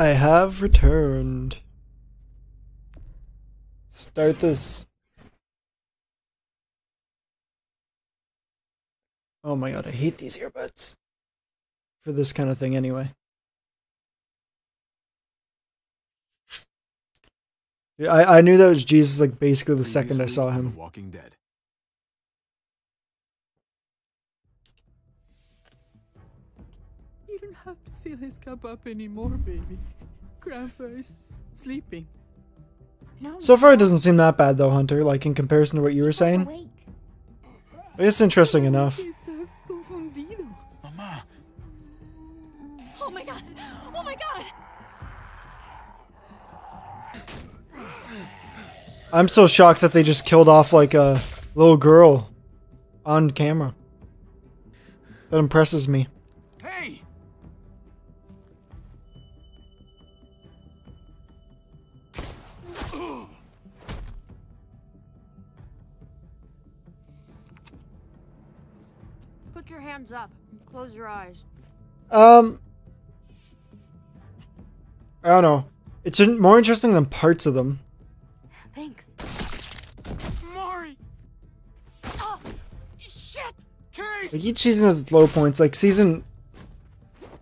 I have returned. Start this. Oh my god, I hate these earbuds. For this kind of thing anyway. Yeah, I knew that was Jesus like basically the second I saw him. Walking Dead. You don't have to fill his cup up anymore, baby. Grandpa is sleeping. No, So far it doesn't seem that bad though, Hunter, like in comparison to what you were saying. awake. It's interesting enough. Está confundido. Mama. Oh my god! Oh my god! I'm still shocked that they just killed off like a little girl on camera. That impresses me. Hey! Put your hands up and close your eyes. I don't know. It's more interesting than parts of them. Thanks. Mari! Oh, shit! Kate! Like each season has its low points. Like season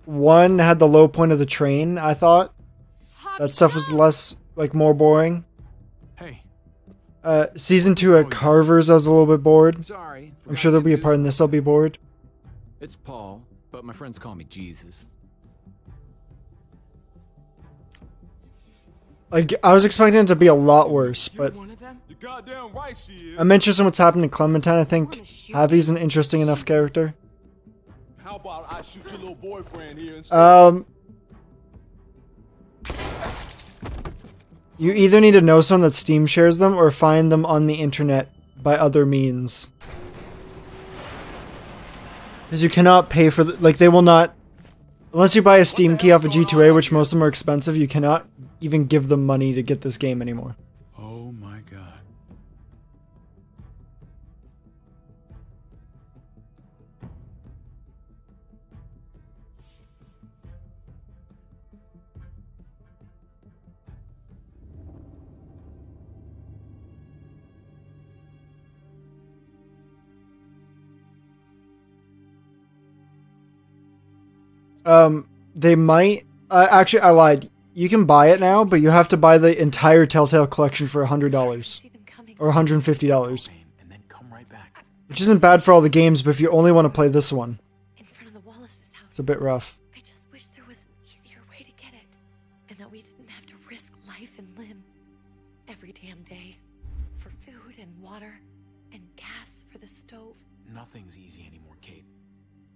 1 had the low point of the train, I thought. That stuff was less, like, more boring. Hey. Season 2 at Carver's I was a little bit bored. Sorry. I'm sure there'll be a part in this I'll be bored. It's Paul, but my friends call me Jesus. Like, I was expecting it to be a lot worse, but One of them? You're goddamn right she is. I'm interested in what's happening to Clementine. I think Javi's an interesting enough character. How about I shoot your little boyfriend here instead? You either need to know someone that Steam shares them or find them on the internet by other means. Because you cannot pay for like they will not, unless you buy a Steam key off of G2A, which most of them are expensive, you cannot even give them money to get this game anymore. Oh my god. They might, actually I lied. You can buy it now, but you have to buy the entire Telltale collection for $100. Or $150. And then come right back. Which isn't bad for all the games, but if you only want to play this one, In front of the Wallace's house. it's a bit rough. I just wish there was an easier way to get it. And that we didn't have to risk life and limb every damn day. For food and water and gas for the stove. Nothing's easy anymore, Kate.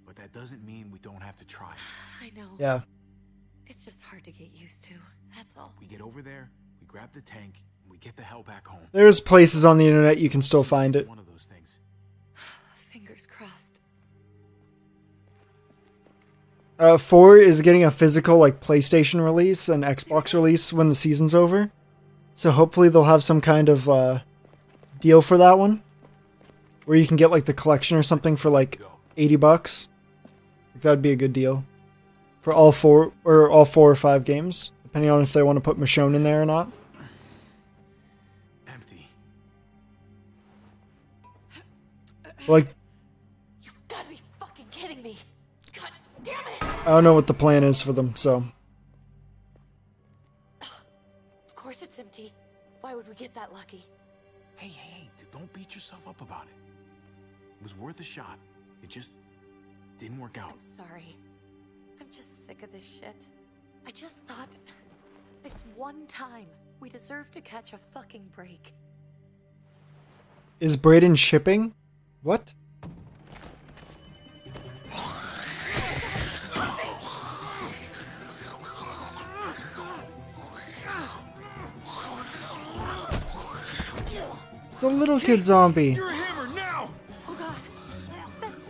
But that doesn't mean we don't have to try. I know. Yeah. It's just hard to get used to. That's all. We get over there, we grab the tank, and we get the hell back home. There's places on the internet you can still find it. One of those things. Fingers crossed. 4 is getting a physical like PlayStation release and Xbox release when the season's over. So hopefully they'll have some kind of deal for that one. Where you can get like the collection or something for like $80. That'd be a good deal. For all 4 or 5 games. Depending on if they want to put Michonne in there or not. Empty. Like, You've got to be fucking kidding me. God damn it! I don't know what the plan is for them, so. Of course it's empty. Why would we get that lucky? Hey, don't beat yourself up about it. It was worth a shot. It just didn't work out. I'm sorry. I'm just sick of this shit. I just thought this one time we deserve to catch a fucking break. Is Brayden shipping? What? It's a little kid zombie. You're a hammer now! Oh god. That's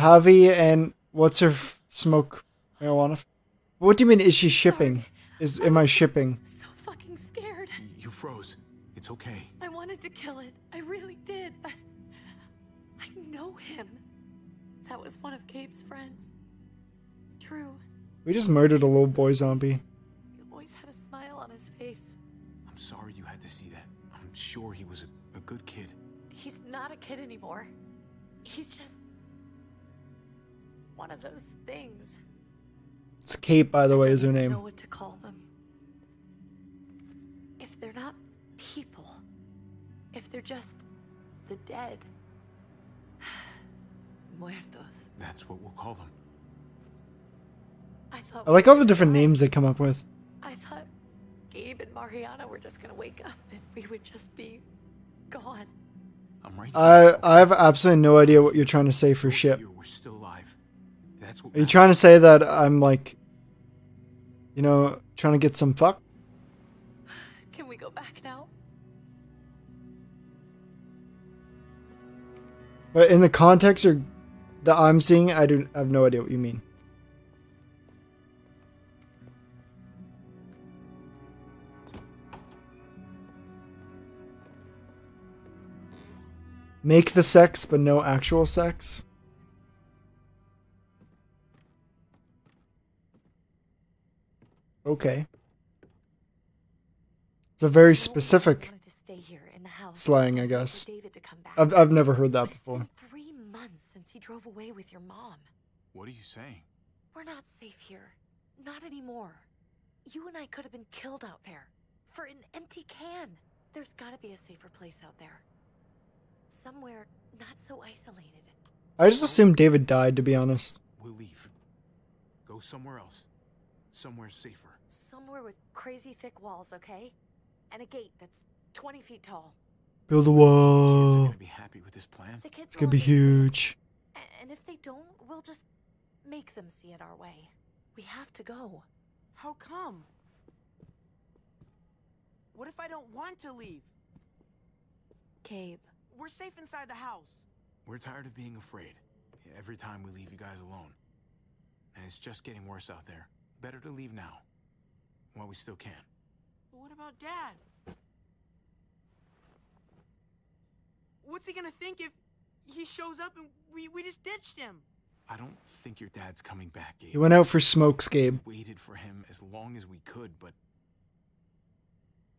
Javi and what's her smoke marijuana? What do you mean? Is she shipping? Am I shipping? So fucking scared. You froze. It's okay. I wanted to kill it. I really did, but I know him. That was one of Gabe's friends. Drew. We just murdered a little boy zombie. He always had a smile on his face. I'm sorry you had to see that. I'm sure he was a good kid. He's not a kid anymore. He's just one of those things. It's Kate, by the way, is her I don't name. know what to call them. If they're not people, if they're just the dead, muertos. That's what we'll call them. I thought I like all the different names they come up with. I thought Gabe and Mariana were just gonna wake up and we would just be gone. I'm right I have absolutely no idea what you're trying to say for ship. Here, we're still alive. That's what Are you trying to say that I'm like, you know, trying to get some fuck? Can we go back now? But in the context or that I'm seeing, I have no idea what you mean. Make the sex, but no actual sex? Okay. It's a very specific Wanted to stay here in the house. slang, I Wait guess. for David to come back. I've never heard that But before. It's been 3 months since he drove away with your mom. What are you saying? We're not safe here. Not anymore. You and I could have been killed out there. For an empty can. There's gotta be a safer place out there. Somewhere not so isolated. I just assumed David died, to be honest. We'll leave. Go somewhere else. Somewhere safer. Somewhere with crazy thick walls, okay? And a gate that's 20 feet tall. Build a Kids are wall. gonna be happy with this plan. The kids It's gonna will be understand. huge. And if they don't, we'll just make them see it our way. We have to go. How come? What if I don't want to leave? Gabe. We're safe inside the house. We're tired of being afraid. Every time we leave you guys alone. And it's just getting worse out there. Better to leave now. While we still can. But what about Dad? What's he gonna think if he shows up and we just ditched him? I don't think your dad's coming back, Gabe. He went out for smokes, Gabe. We waited for him as long as we could, but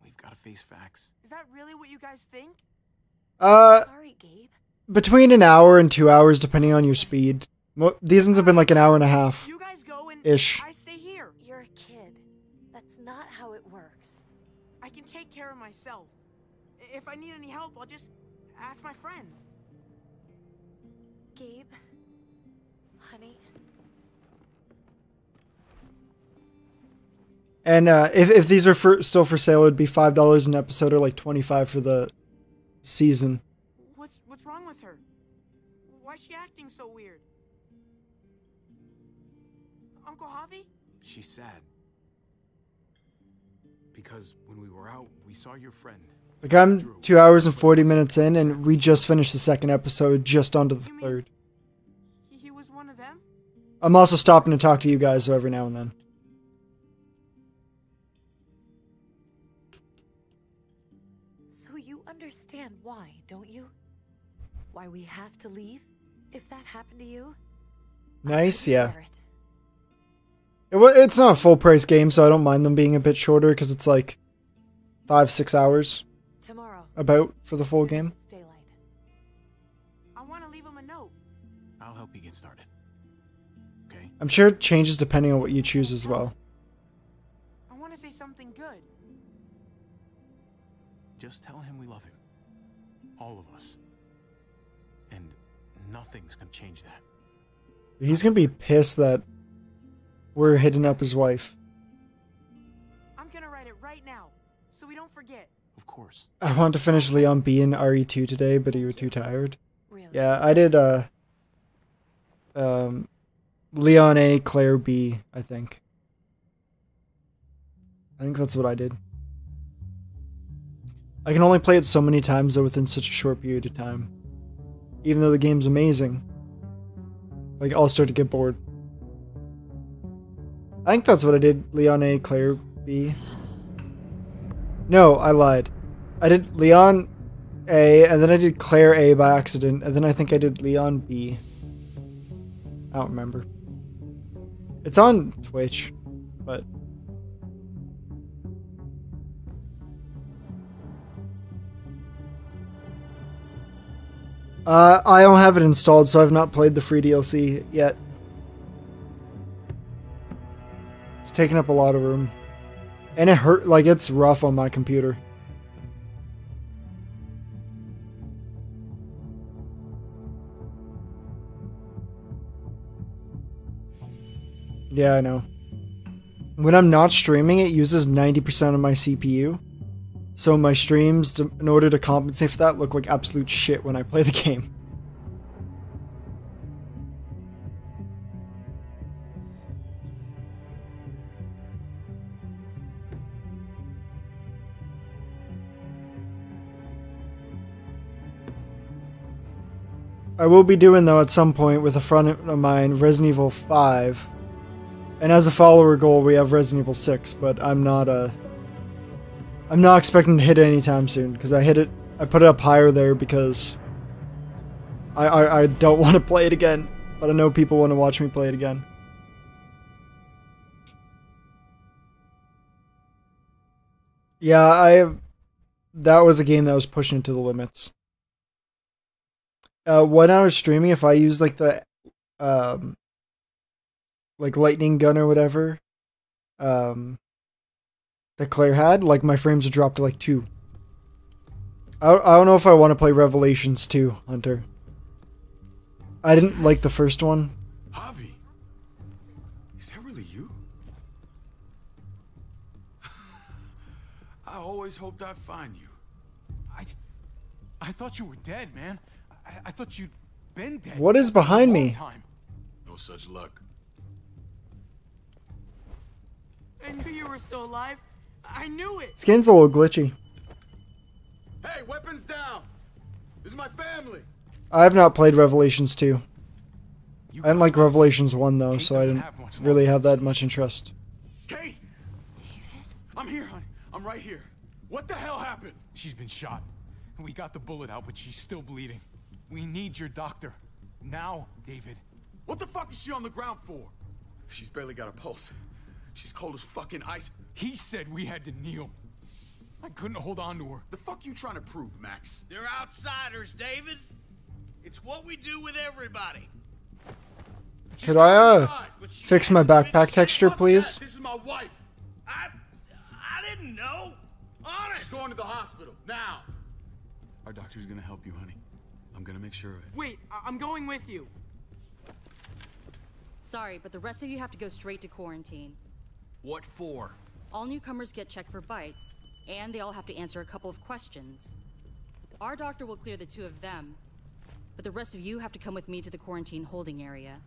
we've got to face facts. Is that really what you guys think? Sorry, Gabe. Between an hour and 2 hours, depending on your speed. These ones have been like an hour and a half. You guys go and Ish. I stay here. You're a kid. That's not how it works. I can take care of myself. If I need any help, I'll just ask my friends. Gabe. Honey. And if these were still for sale, it would be $5 an episode or like $25 for the season. What's wrong with her? Why's she acting so weird? Uncle Javi? She's sad. Because when we were out, we saw your friend. Like, I'm 2 hours and 40 minutes in, and we just finished the second episode, just onto the You mean- third. He was one of them? I'm also stopping to talk to you guys every now and then. So you understand why, don't you? Why we have to leave? If that happened to you? Nice, yeah. Bear it. It's not a full price game, so I don't mind them being a bit shorter, because it's like 5-6 hours Tomorrow. about for the full As soon as game. it's daylight. I want to leave him a note. I'll help you get started. Okay? I'm sure it changes depending on what you choose as well. I want to say something good. Just tell him we love him. All of us. And nothing's gonna change that. He's gonna be pissed that we're hitting up his wife. I'm gonna write it right now, so we don't forget. Of course. I wanted to finish Leon B and RE2 today, but you were too tired. Really? Yeah, I did Leon A, Claire B, I think. I think that's what I did. I can only play it so many times though within such a short period of time. Even though the game's amazing. Like, I'll start to get bored. I think that's what I did. Leon A, Claire B. No, I lied. I did Leon A, and then I did Claire A by accident, and then I think I did Leon B. I don't remember. It's on Twitch, but... I don't have it installed, so I've not played the free DLC yet. It's taking up a lot of room. And it hurt, like, it's rough on my computer. Yeah, I know. When I'm not streaming, it uses 90% of my CPU. So my streams, in order to compensate for that, look like absolute shit when I play the game. I will be doing, though, at some point with a friend of mine, Resident Evil 5. And as a follower goal, we have Resident Evil 6, but I'm not expecting to hit it anytime soon, because I put it up higher there because I don't want to play it again, but I know people want to watch me play it again. Yeah, that was a game that was pushing it to the limits. When I was streaming, if I used like the like lightning gun or whatever, that Claire had, like my frames would drop to like 2. I don't know if I want to play Revelations 2, Hunter. I didn't like the first one. Javi, is that really you? I always hoped I'd find you. I thought you were dead, man. I thought you'd been dead. What is behind me? Time. No such luck. I knew you were still alive. I knew it. This game's a little glitchy. Hey, weapons down! This is my family! I have not played Revelations 2. I didn't like Revelations 1 though, so I didn't really have that much interest. Kate! David? I'm here, honey. I'm right here. What the hell happened? She's been shot. We got the bullet out, but she's still bleeding. We need your doctor. Now, David. What the fuck is she on the ground for? She's barely got a pulse. She's cold as fucking ice. He said we had to kneel. I couldn't hold on to her. The fuck you trying to prove, Max? They're outsiders, David. It's what we do with everybody. Could I fix my backpack texture, please? This is my wife. I didn't know. Honest. She's going to the hospital now. Our doctor's gonna help you, honey. I'm gonna make sure of it. Wait, I'm going with you. Sorry, but the rest of you have to go straight to quarantine. What for? All newcomers get checked for bites, and they all have to answer a couple of questions. Our doctor will clear the 2 of them, but the rest of you have to come with me to the quarantine holding area.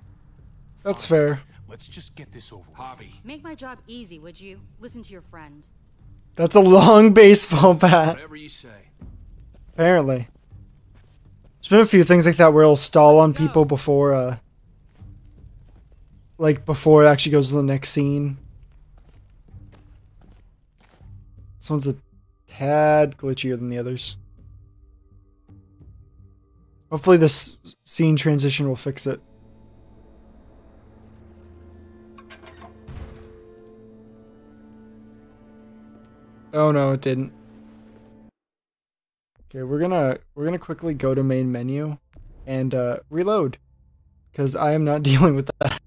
That's fair. Let's just get this over with. Javi. Make my job easy, would you? Listen to your friend. That's a long baseball bat. Whatever you say. Apparently. There's been a few things like that where it'll stall on people before, like, before it actually goes to the next scene. This one's a tad glitchier than the others. Hopefully this scene transition will fix it. Oh no, it didn't. Okay, we're gonna quickly go to main menu and reload, because I am not dealing with that.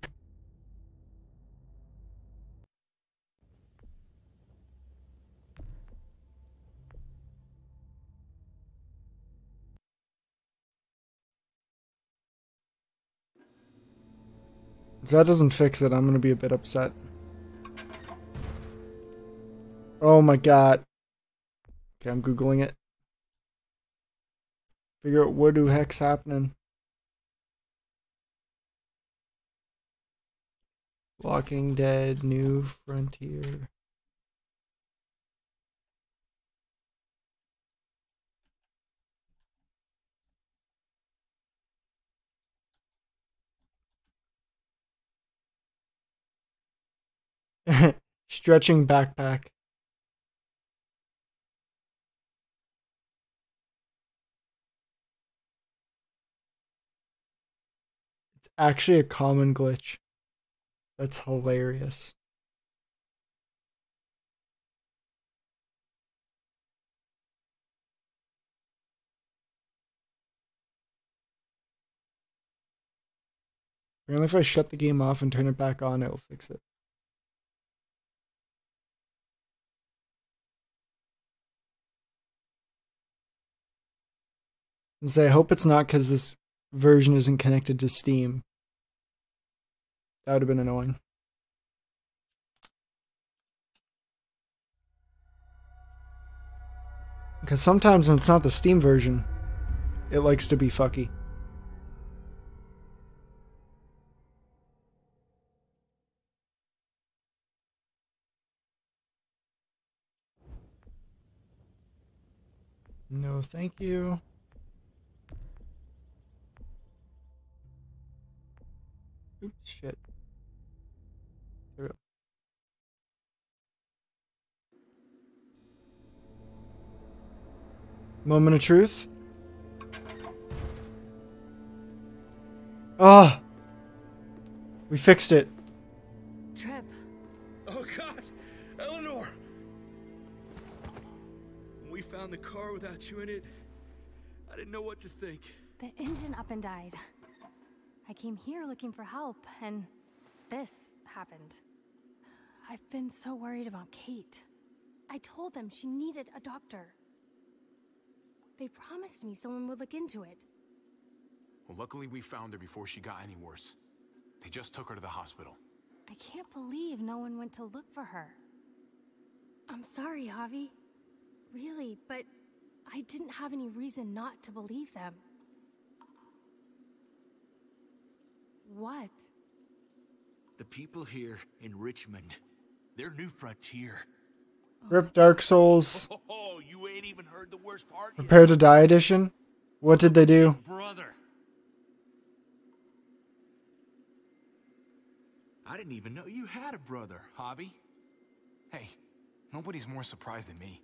If that doesn't fix it, I'm gonna be a bit upset. Oh my god. Okay, I'm googling it. Figure out what the heck's happening. Walking Dead, New Frontier. Stretching backpack. It's actually a common glitch. That's hilarious. Apparently if I shut the game off and turn it back on, it'll fix it. And say, I hope it's not because this version isn't connected to Steam. That would have been annoying. Because sometimes when it's not the Steam version, it likes to be fucky. No, thank you. Oops, shit. There we go. Moment of truth. Oh! We fixed it. Trip. Oh God, Eleanor! When we found the car without you in it, I didn't know what to think. The engine up and died. I came here looking for help, and this happened. I've been so worried about Kate. I told them she needed a doctor. They promised me someone would look into it. Well, luckily we found her before she got any worse. They just took her to the hospital. I can't believe no one went to look for her. I'm sorry, Javi. Really, but I didn't have any reason not to believe them. What? The people here in Richmond, their new frontier. Rip Dark Souls. Oh, you ain't even heard the worst part yet. Prepare to Die edition. What did they do? Brother. I didn't even know you had a brother, Javi. Hey, nobody's more surprised than me.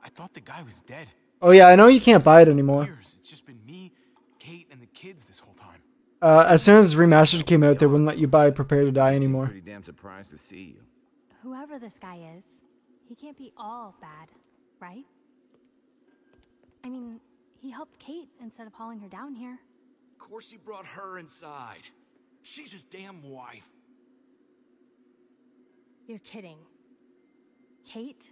I thought the guy was dead. Oh yeah, I know you can't buy it anymore. Years. It's just been me, Kate, and the kids this whole time. As soon as Remastered came out, they wouldn't let you buy Prepare to Die anymore. Pretty damn surprised to see you. Whoever this guy is, he can't be all bad, right? I mean, he helped Kate instead of hauling her down here. Of course he brought her inside. She's his damn wife. You're kidding. Kate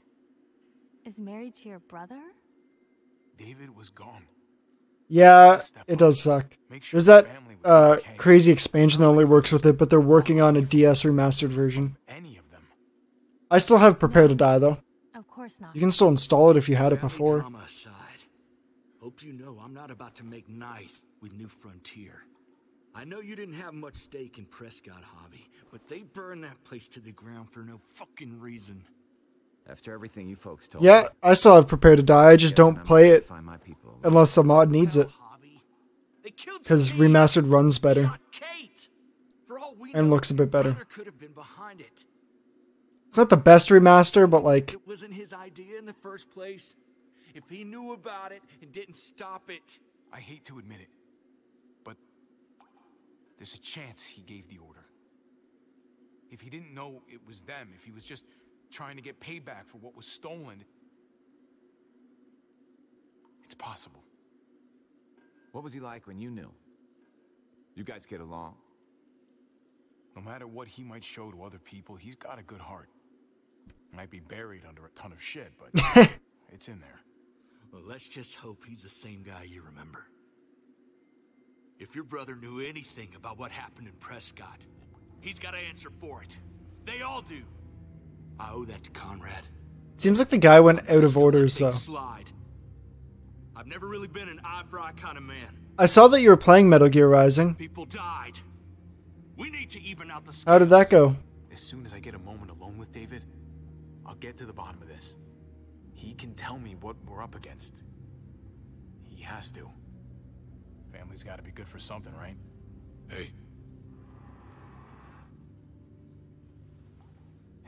is married to your brother? David was gone. Yeah, it does suck. There's that crazy expansion that only works with it, but they're working on a DS remastered version. Any of them. I still have Prepare to Die though. Of course not. You can still install it if you had it before. Drama aside, hope you know I'm not about to make nice with New Frontier. I know you didn't have much stake in Prescott, Javi, but they burned that place to the ground for no fucking reason. After everything you folks told Yeah, me, I still have Prepare to Die. I just don't play it find my people. unless the mod needs it. Because remastered runs better and looks a bit better. It's not the best remaster, but like It wasn't his idea in the first place. If he knew about it and didn't stop it. I hate to admit it, but there's a chance he gave the order. If he didn't know it was them, if he was just trying to get payback for what was stolen, it's possible. What was he like when you knew? You guys get along? No matter what he might show to other people, he's got a good heart. Might be buried under a ton of shit, but it's in there. Well, let's just hope he's the same guy you remember. If your brother knew anything about what happened in Prescott, he's got to answer for it. They all do. I owe that to Conrad. seems like the guy went out of order, so. Slide. I've never really been an eye for eye kind of man. I saw that you were playing Metal Gear Rising. People died. We need to even out the scales. How did that go? As soon as I get a moment alone with David, I'll get to the bottom of this. He can tell me what we're up against. He has to. Family's got to be good for something, right? Hey.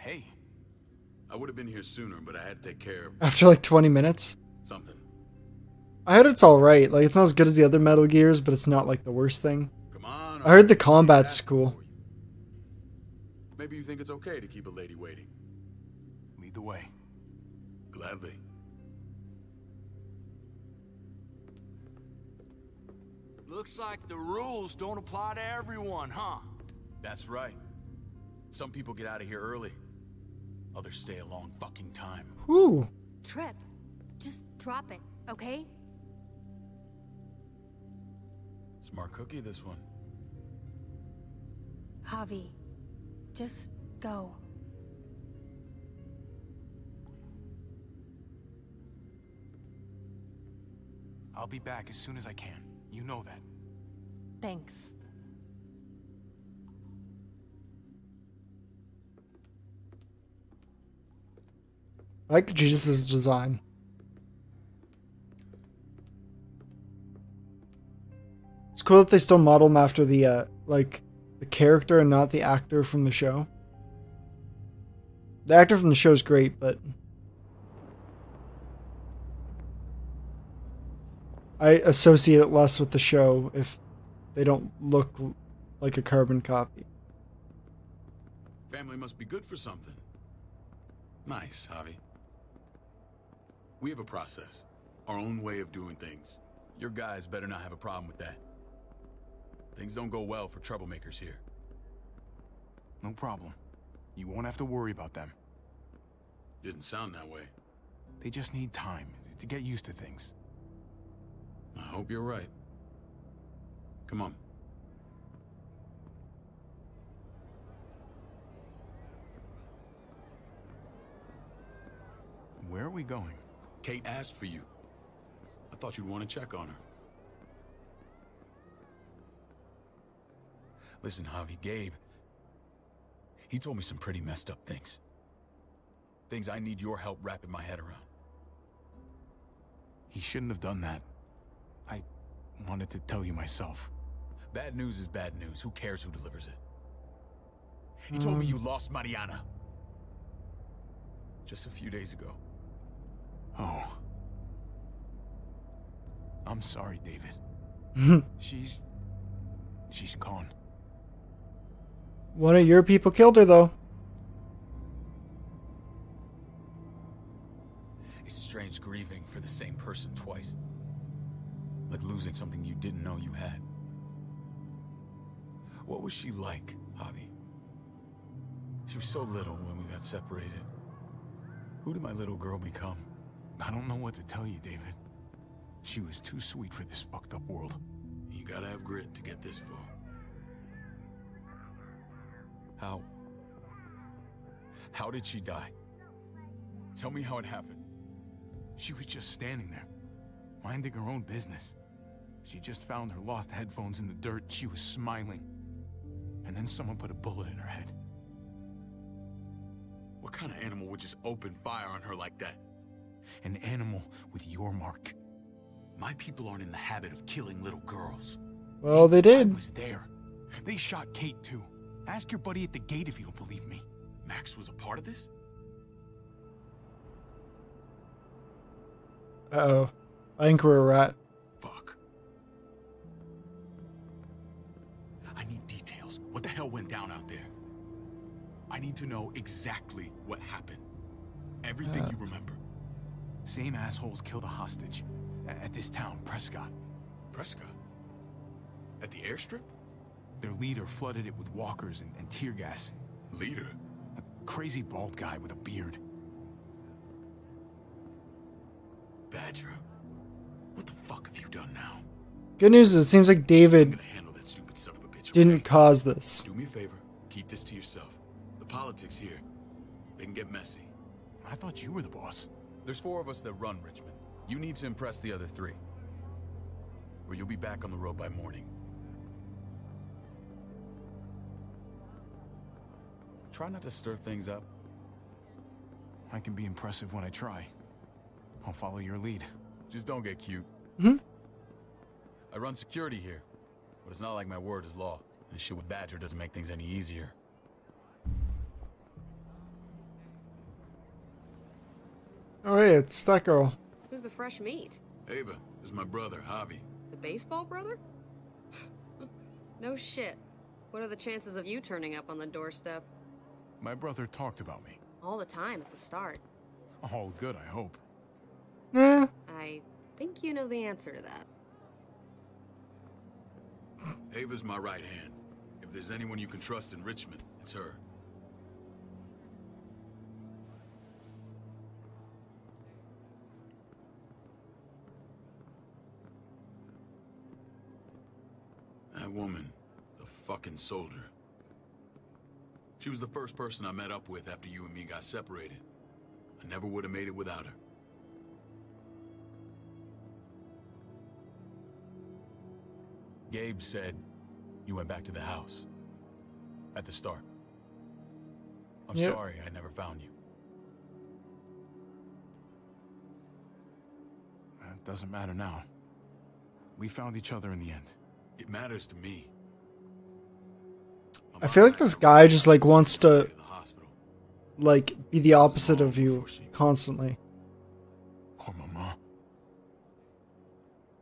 Hey. I would have been here sooner, but I had to take care of After like 20 minutes? something. I heard it's alright. Like, it's not as good as the other Metal Gears, but it's not like the worst thing. Come on. I heard the combat's cool. Maybe you think it's okay to keep a lady waiting. Lead the way. Gladly. Looks like the rules don't apply to everyone, huh? That's right. Some people get out of here early. Others stay a long fucking time. Whew. Trip, just drop it, okay? Smart cookie, this one. Javi, just go. I'll be back as soon as I can. You know that. Thanks. I like Jesus' design. It's cool that they still model him after the the character and not the actor from the show. The actor from the show is great, but I associate it less with the show if they don't look like a carbon copy. Family must be good for something. Nice, Javi. We have a process. Our own way of doing things. Your guys better not have a problem with that. Things don't go well for troublemakers here. No problem. You won't have to worry about them. Didn't sound that way. They just need time to get used to things. I hope you're right. Come on. Where are we going? Kate asked for you. I thought you'd want to check on her. Listen, Javi, Gabe, he told me some pretty messed up things. Things I need your help wrapping my head around. He shouldn't have done that. I wanted to tell you myself. Bad news is bad news. Who cares who delivers it? He told me you lost Mariana. Just a few days ago. Oh. I'm sorry, David. She's gone. One of your people killed her, though. It's strange grieving for the same person twice. Like losing something you didn't know you had. What was she like, Javi? She was so little when we got separated. Who did my little girl become? I don't know what to tell you, David. She was too sweet for this fucked up world. You gotta have grit to get this far. How did she die? Tell me how it happened. She was just standing there, minding her own business. She just found her lost headphones in the dirt. She was smiling. And then someone put a bullet in her head. What kind of animal would just open fire on her like that? An animal with your mark. My people aren't in the habit of killing little girls. Well, they did. I was there. They shot Kate, too. Ask your buddy at the gate if you don't believe me. Max was a part of this? Uh-oh. I think we're a rat. Fuck. I need details. What the hell went down out there? I need to know exactly what happened. Everything you remember. Same assholes killed a hostage. At this town, Prescott. Prescott? At the airstrip? Their leader flooded it with walkers and tear gas. Leader? A crazy bald guy with a beard. Badger, what the fuck have you done now? Good news is it seems like David I'm gonna handle that stupid son of a bitch. didn't cause this. Do me a favor. Keep this to yourself. The politics here, they can get messy. I thought you were the boss. There's 4 of us that run Richmond. You need to impress the other 3. Or you'll be back on the road by morning. Try not to stir things up. I can be impressive when I try. I'll follow your lead. Just don't get cute. Hmm? I run security here, but it's not like my word is law. This shit with Badger doesn't make things any easier. Oh, hey, it's that girl. Who's the fresh meat? Ava is my brother, Javi. The baseball brother? No shit. What are the chances of you turning up on the doorstep? My brother talked about me. All the time at the start. All good, I hope. Eh. I think you know the answer to that. Ava's my right hand. If there's anyone you can trust in Richmond, it's her. That woman, the fucking soldier. She was the first person I met up with after you and me got separated. I never would have made it without her. Gabe said you went back to the house. At the start. I'm sorry I never found you. It doesn't matter now. We found each other in the end. It matters to me. I feel like this guy just like wants to like be the opposite of you constantly. Poor mama.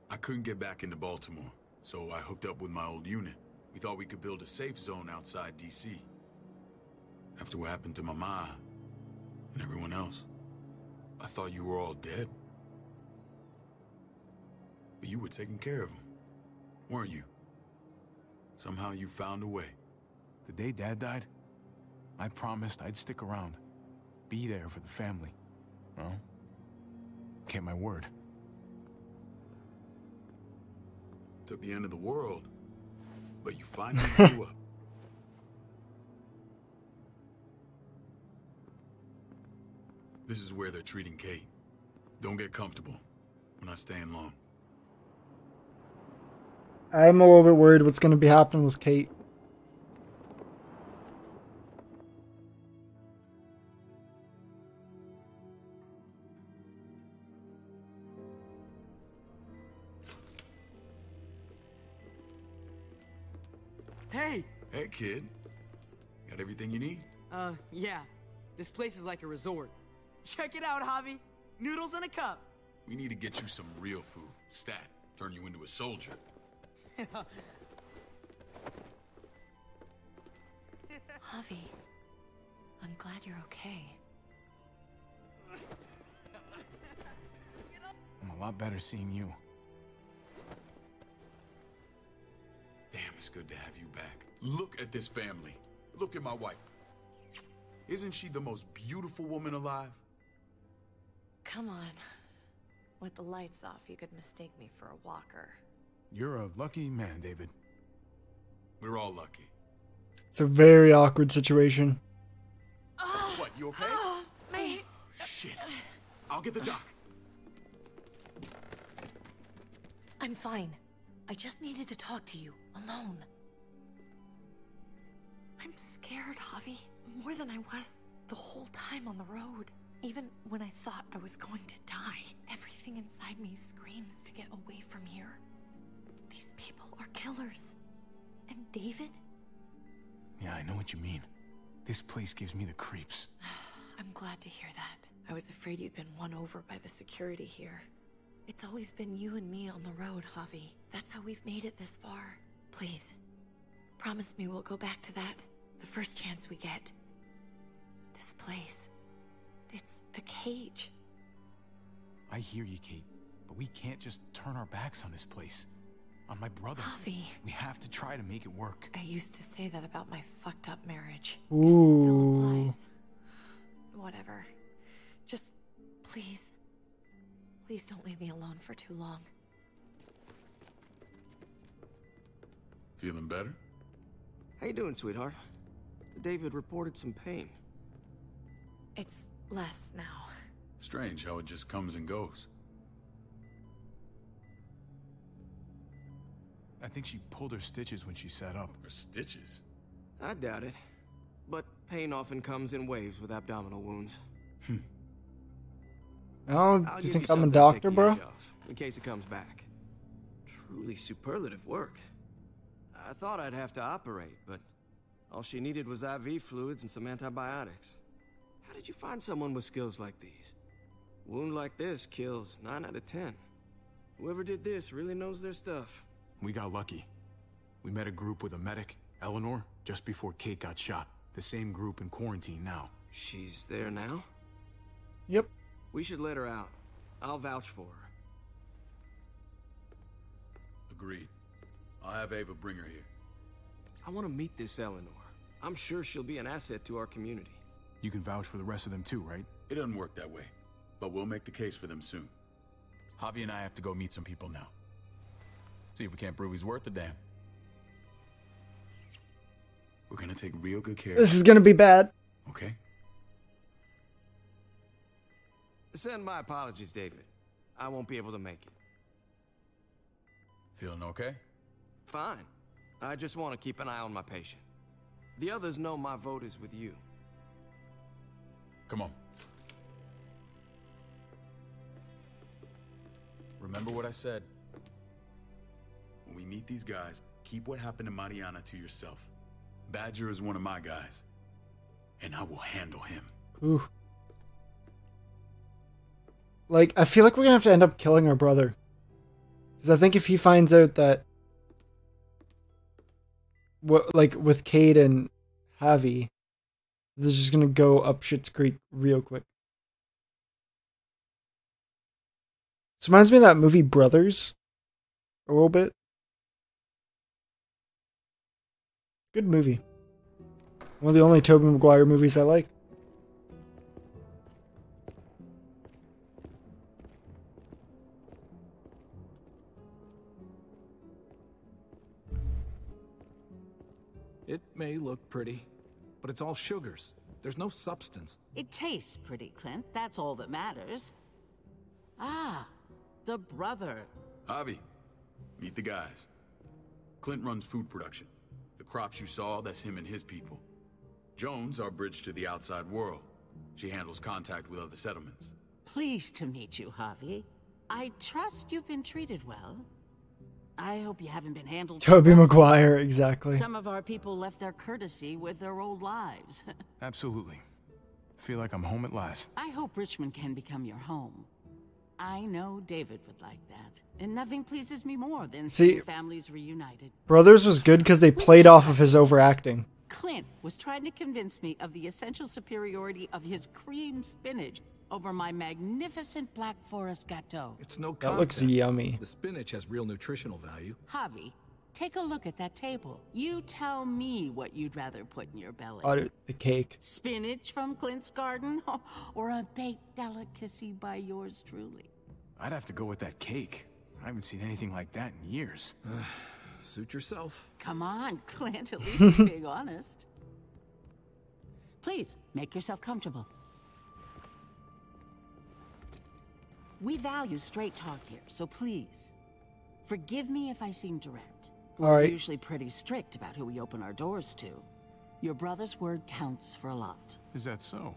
I couldn't get back into Baltimore, so I hooked up with my old unit. We thought we could build a safe zone outside DC. After what happened to Mama and everyone else, I thought you were all dead. But you were taking care of them, weren't you? Somehow you found a way. The day Dad died, I promised I'd stick around. Be there for the family. Well, kept my word. Took the end of the world, but you finally grew up. This is where they're treating Kate. Don't get comfortable. We're not staying long. I'm a little bit worried what's going to be happening with Kate. Hey! Hey, kid. Got everything you need? Yeah. This place is like a resort. Check it out, Javi. Noodles in a cup. We need to get you some real food. Stat. Turn you into a soldier. Javi, I'm glad you're okay. I'm a lot better seeing you. Damn, it's good to have you back. Look at this family. Look at my wife. Isn't she the most beautiful woman alive? Come on. With the lights off, you could mistake me for a walker. You're a lucky man, David. We're all lucky. It's a very awkward situation. What, you okay? Me. Shit. I'll get the doc. I'm fine. I just needed to talk to you, alone. I'm scared, Javi. More than I was the whole time on the road. Even when I thought I was going to die, everything inside me screams to get away from here. These people are killers. And David? Yeah, I know what you mean. This place gives me the creeps. I'm glad to hear that. I was afraid you'd been won over by the security here. It's always been you and me on the road, Javi. That's how we've made it this far. Please, promise me we'll go back to that the first chance we get. This place, it's a cage. I hear you, Kate, but we can't just turn our backs on this place. On my brother. Javi. We have to try to make it work. I used to say that about my fucked up marriage. Ooh. Guess it still applies. Whatever. Just, please. Please don't leave me alone for too long. Feeling better? How you doing, sweetheart? David reported some pain. It's less now. Strange how it just comes and goes. I think she pulled her stitches when she sat up. Her stitches? I doubt it. But pain often comes in waves with abdominal wounds. Oh, do I'll you give think I'm a something to doctor, take the bro? edge off, in case it comes back. Truly superlative work. I thought I'd have to operate, but all she needed was IV fluids and some antibiotics. How did you find someone with skills like these? Wound like this kills 9 out of 10. Whoever did this really knows their stuff. We got lucky. We met a group with a medic, Eleanor, just before Kate got shot. The same group in quarantine now. She's there now? Yep. We should let her out. I'll vouch for her. Agreed. I'll have Ava bring her here. I want to meet this Eleanor. I'm sure she'll be an asset to our community. You can vouch for the rest of them too, right? It doesn't work that way, but we'll make the case for them soon. Javi and I have to go meet some people now. See if we can't prove he's worth the damn. We're gonna take real good care. This is gonna be bad. Okay? Send my apologies, David. I won't be able to make it. Feeling okay? Fine. I just want to keep an eye on my patient. The others know my vote is with you. Come on. Remember what I said. When we meet these guys, keep what happened to Mariana to yourself. Badger is one of my guys, and I will handle him. Ooh. Like, I feel like we're gonna have to end up killing our brother. Because I think if he finds out that, like, with Kate and Javi, this is just gonna go up Schitt's Creek real quick. This reminds me of that movie Brothers, a little bit. Good movie. One of the only Tobey Maguire movies I like. It may look pretty, but it's all sugars. There's no substance. It tastes pretty, Clint. That's all that matters. Ah, the brother. Javi, meet the guys. Clint runs food production. The crops you saw, that's him and his people. Jones, our bridge to the outside world. She handles contact with other settlements. Pleased to meet you, Javi. I trust you've been treated well. I hope you haven't been handled... Tobey Maguire, exactly. Some of our people left their courtesy with their old lives. Absolutely. Feel like I'm home at last. I hope Richmond can become your home. I know David would like that. And nothing pleases me more than seeing families reunited. Brothers was good because they played off of his overacting. Clint was trying to convince me of the essential superiority of his cream spinach over my magnificent Black Forest gâteau. It's no That looks yummy. The spinach has real nutritional value. Javi, take a look at that table. You tell me what you'd rather put in your belly. The cake. Spinach from Clint's garden or a baked delicacy by yours truly? I'd have to go with that cake. I haven't seen anything like that in years. Suit yourself. Come on, Clint, at least you're being honest. Please, make yourself comfortable. We value straight talk here, so please, forgive me if I seem direct. All right. We're usually pretty strict about who we open our doors to. Your brother's word counts for a lot. Is that so?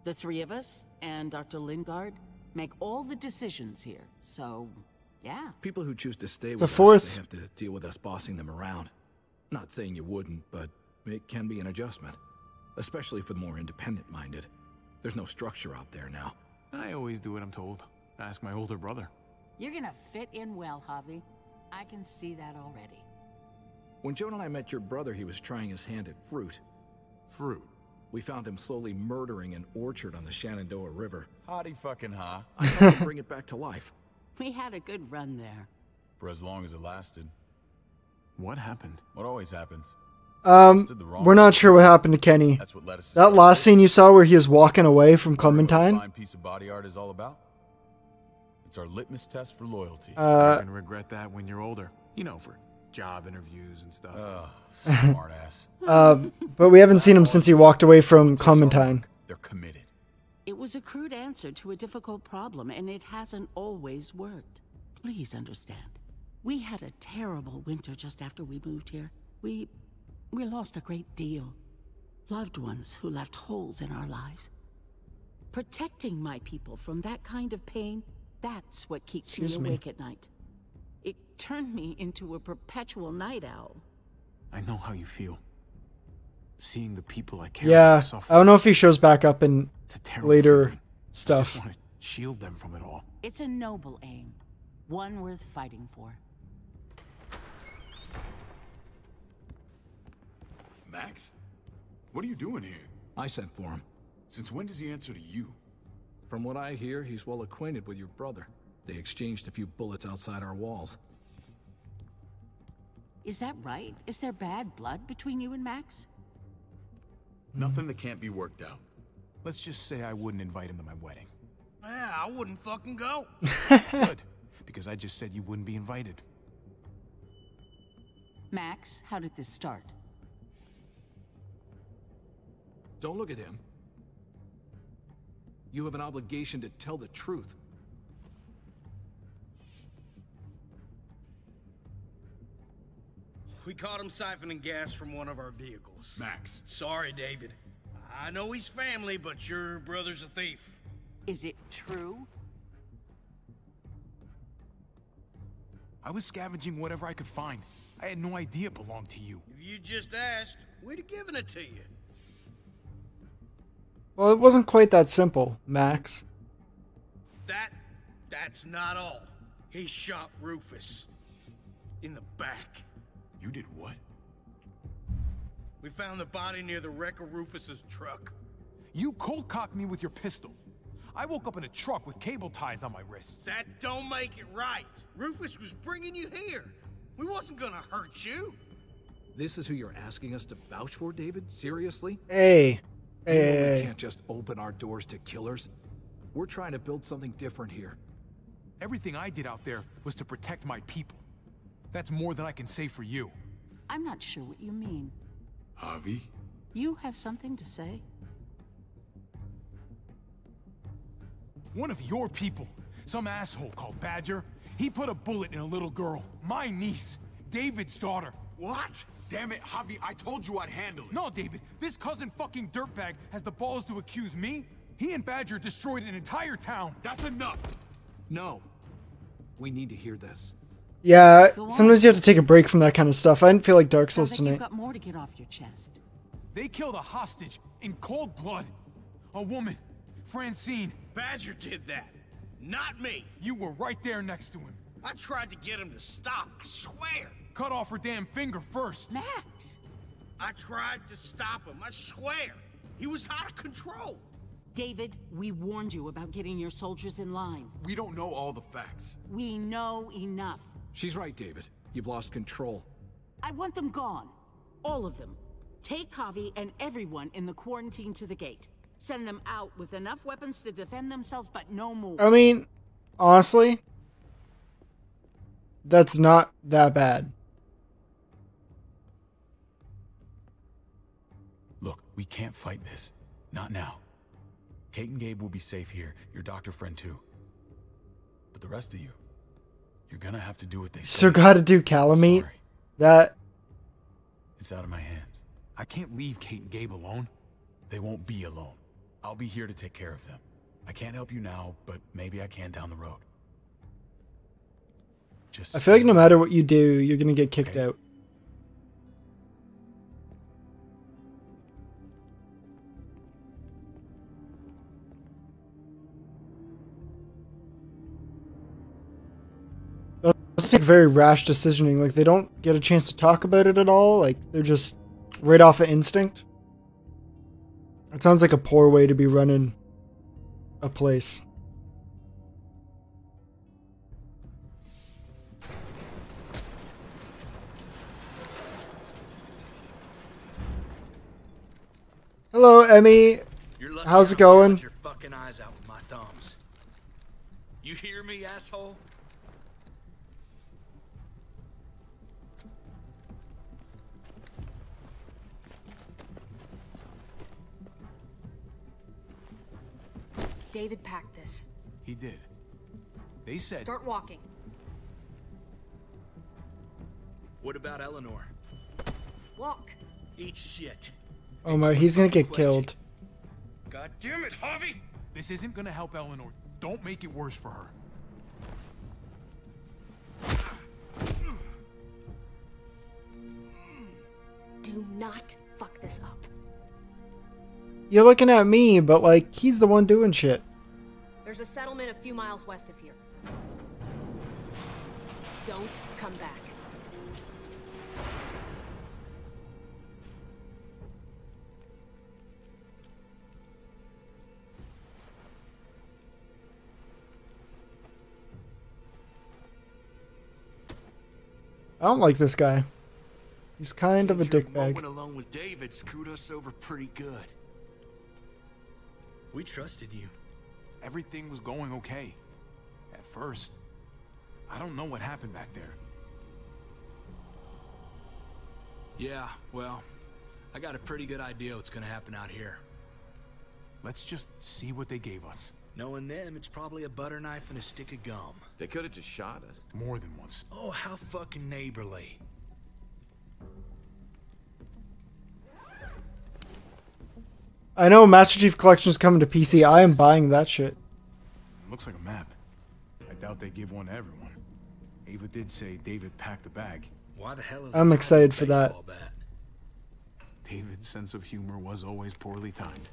The three of us and Dr. Lingard make all the decisions here, so yeah. People who choose to stay It's with a fourth. us, they have to deal with us bossing them around. Not saying you wouldn't, but it can be an adjustment. Especially for the more independent-minded. There's no structure out there now. I always do what I'm told. Ask my older brother. You're gonna fit in well, Javi. I can see that already. When Joan and I met your brother, he was trying his hand at fruit. Fruit? We found him slowly murdering an orchard on the Shenandoah River. Howdy fucking ha. I helped him bring it back to life. We had a good run there. For as long as it lasted. What happened? What always happens. We're not sure what happened to Kenny. That's what led us to that last scene you saw where he was walking away from Clementine. Fine piece of body art is all about. It's our litmus test for loyalty. You're gonna regret that when you're older. You know, for job interviews and stuff. Smart ass. But we haven't seen him since he walked away from Clementine. They're committed. It was a crude answer to a difficult problem, and it hasn't always worked. Please understand. We had a terrible winter just after we moved here. We lost a great deal. Loved ones who left holes in our lives. Protecting my people from that kind of pain, that's what keeps me awake at night. It turned me into a perpetual night owl. I know how you feel. Seeing the people I care Yeah, about suffer. I don't know if he shows back up in later feeling. stuff. I just want to shield them from it all. It's a noble aim. One worth fighting for. Max? What are you doing here? I sent for him. Since when does he answer to you? From what I hear, he's well acquainted with your brother. They exchanged a few bullets outside our walls. Is that right? Is there bad blood between you and Max? Nothing that can't be worked out. Let's just say I wouldn't invite him to my wedding. Yeah, I wouldn't fucking go. Good, because I just said you wouldn't be invited. Max, how did this start? Don't look at him. You have an obligation to tell the truth. We caught him siphoning gas from one of our vehicles. Max. Sorry, David. I know he's family, but your brother's a thief. Is it true? I was scavenging whatever I could find. I had no idea it belonged to you. If you just asked, we'd have given it to you. Well, it wasn't quite that simple, Max. That's not all. He shot Rufus. In the back. You did what? We found the body near the wreck of Rufus's truck. You cold-cocked me with your pistol. I woke up in a truck with cable ties on my wrists. That don't make it right. Rufus was bringing you here. We wasn't gonna hurt you. This is who you're asking us to vouch for, David? Seriously? Hey. We can't just open our doors to killers. We're trying to build something different here. Everything I did out there was to protect my people. That's more than I can say for you. I'm not sure what you mean. Javi? You have something to say? One of your people, some asshole called Badger, he put a bullet in a little girl, my niece, David's daughter. What? Damn it, Javi, I told you I'd handle it. No, David, this cousin fucking dirtbag has the balls to accuse me? He and Badger destroyed an entire town. That's enough. No. We need to hear this. Yeah, sometimes you have to take a break from that kind of stuff. I didn't feel like Dark Souls Sounds like tonight. you've got more to get off your chest. They killed a hostage in cold blood. A woman, Francine. Badger did that. Not me. You were right there next to him. I tried to get him to stop, I swear. Cut off her damn finger first. Max! I tried to stop him, I swear. He was out of control. David, we warned you about getting your soldiers in line. We don't know all the facts. We know enough. She's right, David. You've lost control. I want them gone. All of them. Take Javi and everyone in the quarantine to the gate. Send them out with enough weapons to defend themselves, but no more. I mean, honestly, that's not that bad. Look, we can't fight this. Not now. Kate and Gabe will be safe here, your doctor friend too. But the rest of you, you're gonna have to do what they say. So gotta do Calamite? Sorry. That... It's out of my hands. I can't leave Kate and Gabe alone. They won't be alone. I'll be here to take care of them. I can't help you now, but maybe I can down the road. I feel like no matter what you do, you're gonna get kicked out. It's like very rash decisioning. Like, they don't get a chance to talk about it at all. Like, they're just right off of instinct. It sounds like a poor way to be running a place. Hello, Emmy. How's it going? Your fucking eyes out with my thumbs. You hear me, asshole? David packed this. He did. They said... Start walking. What about Eleanor? Walk. Eat shit. Oh my, he's gonna get killed. God damn it, Javi! This isn't gonna help Eleanor. Don't make it worse for her. Do not fuck this up. You're looking at me, but like, he's the one doing shit. There's a settlement a few miles west of here. Don't come back. I don't like this guy. He's kind of a Your dickbag. moment alone with David screwed us over pretty good. We trusted you. Everything was going okay. At first. I don't know what happened back there. Yeah, well, I got a pretty good idea what's gonna happen out here. Let's just see what they gave us. Knowing them, it's probably a butter knife and a stick of gum. They could have just shot us. More than once. Oh, how fucking neighborly. I know Master Chief Collection is coming to PC. I am buying that shit. Looks like a map. I doubt they give one to everyone. Ava did say David packed the bag. Why the hell is I'm excited for that. bat? David's sense of humor was always poorly timed.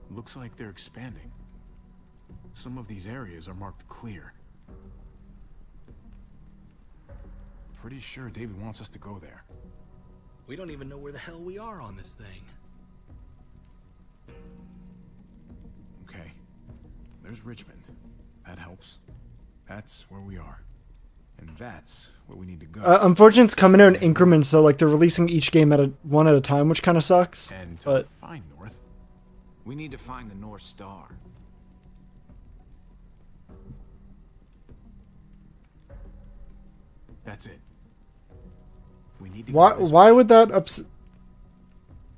Looks like they're expanding. Some of these areas are marked clear. Pretty sure David wants us to go there. We don't even know where the hell we are on this thing. Okay. There's Richmond. That helps. That's where we are. And that's where we need to go. Unfortunately, it's coming out in increments, so like they're releasing each game at one at a time, which kind of sucks. And to but find North, we need to find the North Star. that's it. We need to why? go this Why way. would that upset?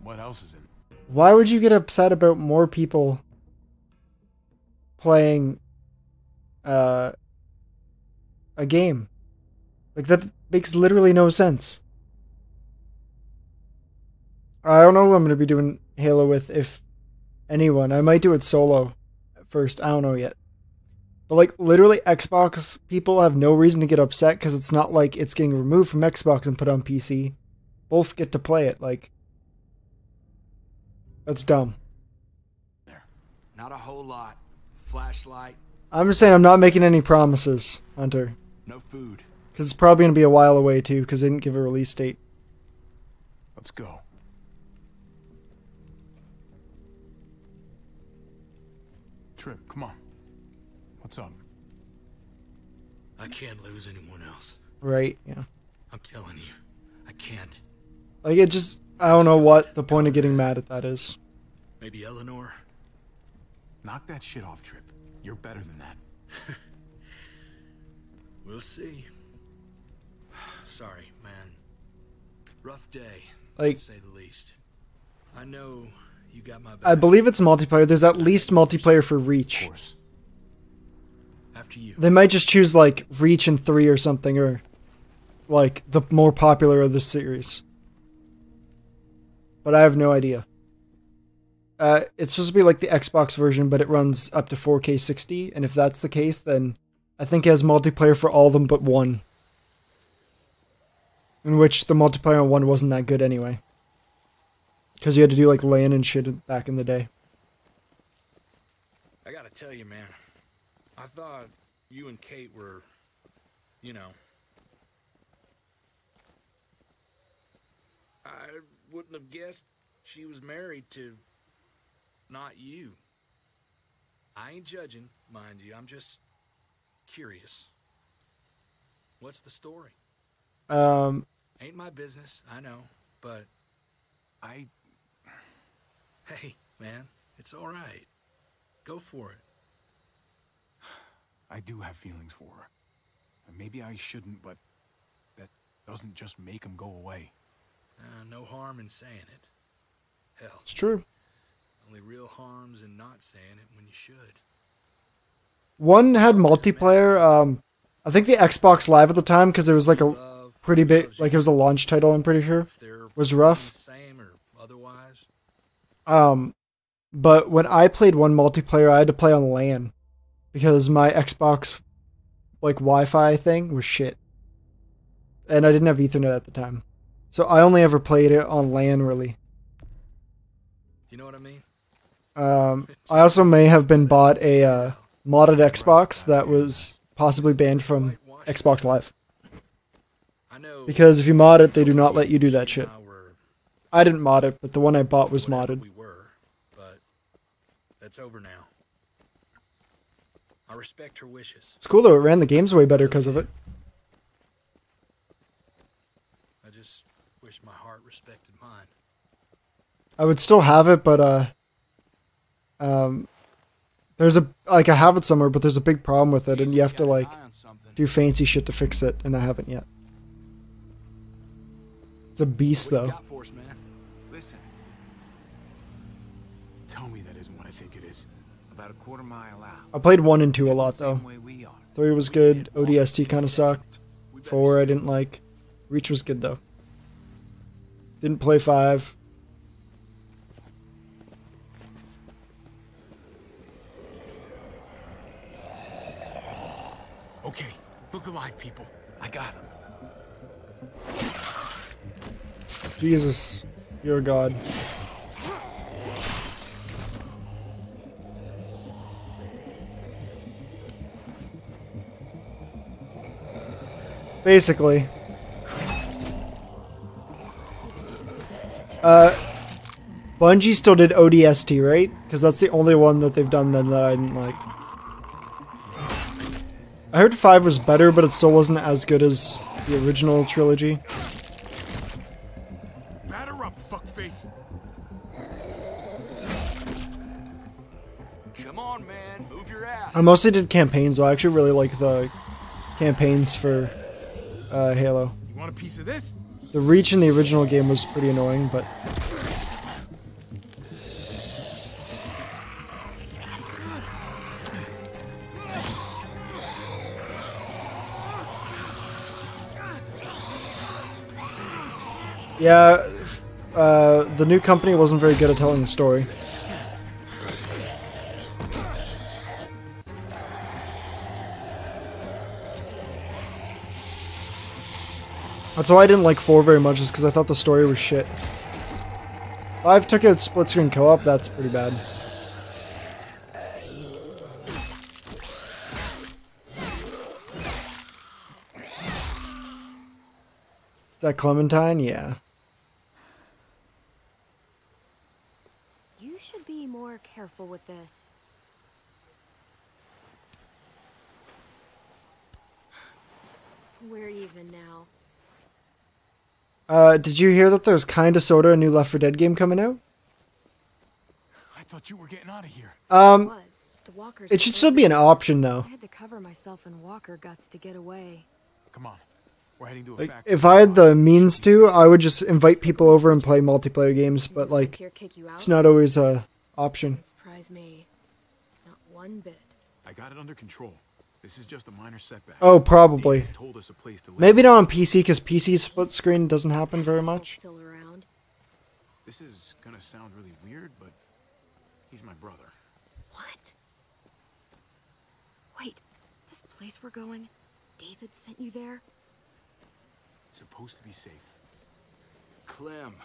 What else is in? Why would you get upset about more people playing a game? Like, that makes literally no sense. I don't know who I'm going to be doing Halo with, if anyone. I might do it solo at first. I don't know yet. But, like, literally Xbox people have no reason to get upset because it's not like it's getting removed from Xbox and put on PC. Both get to play it. Like, that's dumb. Not a whole lot. Flashlight. I'm just saying I'm not making any promises, Hunter. No food. Because it's probably going to be a while away, too, because they didn't give a release date. Let's go. Trip, come on. What's up? I can't lose anyone else. Right, yeah. I'm telling you, I can't. Like, it just... I don't know what the point of getting mad at that is. Maybe Eleanor? Knock that shit off, Trip. You're better than that. We'll see. Sorry, man. Rough day, Like- to say the least. I know you got my back. I believe it's multiplayer. There's at least multiplayer for Reach. After you. They might just choose, like, Reach and 3 or something, or, like, the more popular of the series. But I have no idea. It's supposed to be like the Xbox version, but it runs up to 4K 60, and if that's the case, then I think it has multiplayer for all of them but one. In which the multiplayer on one wasn't that good anyway. Because you had to do, like, LAN and shit back in the day. I gotta tell you, man. I thought you and Kate were, you know. I wouldn't have guessed she was married to not you. I ain't judging, mind you. I'm just curious. What's the story? Ain't my business, I know, but hey, man, it's all right. Go for it. I do have feelings for her. And maybe I shouldn't, but that doesn't just make them go away. No harm in saying it. Hell. It's true. Only real harm's in not saying it when you should. One had multiplayer. I think the Xbox Live at the time, because it was like a pretty big, like it was a launch title, I'm pretty sure, was rough. Same or otherwise. But when I played one multiplayer, I had to play on LAN because my Xbox, like, Wi-Fi thing was shit, and I didn't have Ethernet at the time, so I only ever played it on LAN, really. You know what I mean? I also may have been bought a modded Xbox that was possibly banned from Xbox Live. Because if you mod it, they do not let you do that shit. I didn't mod it, but the one I bought was modded. But that's over now. I respect her wishes. It's cool though, it ran the games way better because of it. I just wish my heart respected mine. I would still have it, but there's I have it somewhere, but there's a big problem with it, and you have to do fancy shit to fix it, and I haven't yet. It's a beast though. Listen. Tell me that isn't what I think it is. About a quarter mile out. I played 1 and 2 a lot though. 3 was good. ODST kind of sucked. 4 I didn't like. Reach was good though. Didn't play 5. Okay, look alive, people. I got him. Jesus, you're a god. Basically. Bungie still did ODST, right? Because that's the only one that they've done then that I didn't like. I heard 5 was better, but it still wasn't as good as the original trilogy. Batter up, fuckface. Come on, man, move your ass. I mostly did campaigns, though. I actually really like the campaigns for Halo. You want a piece of this? The Reach in the original game was pretty annoying, but... Yeah, the new company wasn't very good at telling the story. That's why I didn't like 4 very much, is because I thought the story was shit. 5 took out split screen co-op, that's pretty bad. That Clementine, yeah. You should be more careful with this. We're even now. Did you hear that there's Kinda Sorta a new Left 4 Dead game coming out? I thought you were getting out of here. It should still be an option though. I had to cover myself in walker guts to get away. Come on. We're heading to a Like, factory. if I had the means to, I would just invite people over and play multiplayer games, but like, it's not always a option. Surprise me. Not one bit. I got it under control. This is just a minor setback. Oh, probably. David told us a place to live. Maybe not on PC, because PC split screen doesn't happen very much. Still around. This is gonna sound really weird, but he's my brother. What? Wait, this place we're going, David sent you there? It's supposed to be safe. Clem.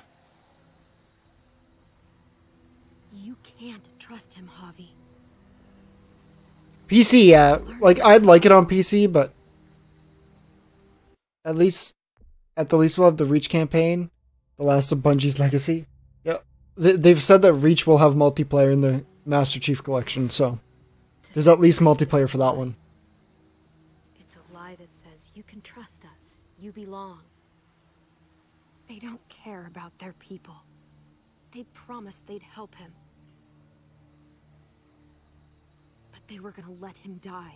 You can't trust him, Javi. PC, yeah. Like, I'd like it on PC, but at the least we'll have the Reach campaign, the last of Bungie's legacy. Yeah, they've said that Reach will have multiplayer in the Master Chief Collection, so there's at least multiplayer for that one. It's a lie that says you can trust us. You belong. They don't care about their people. They promised they'd help him. But they were gonna let him die.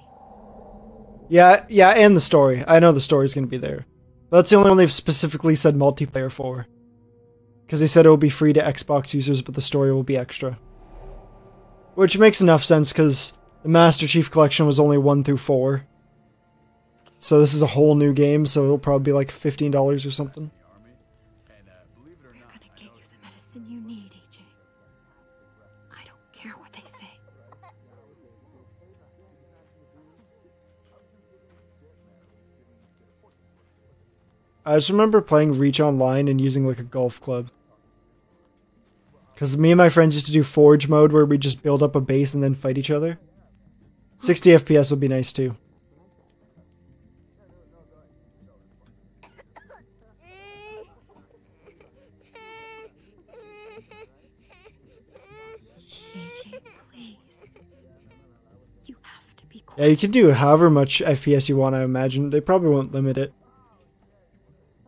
Yeah, and the story. I know the story's gonna be there. But that's the only one they've specifically said multiplayer for. Because they said it will be free to Xbox users, but the story will be extra. Which makes enough sense, because the Master Chief Collection was only 1 through 4. So this is a whole new game, so it'll probably be like $15 or something. They're gonna get you the medicine you need, AJ. I don't care what they say. I just remember playing Reach online and using like a golf club. Because me and my friends used to do Forge mode where we just build up a base and then fight each other. 60 FPS would be nice too. Yeah, you can do however much FPS you want, I imagine. They probably won't limit it.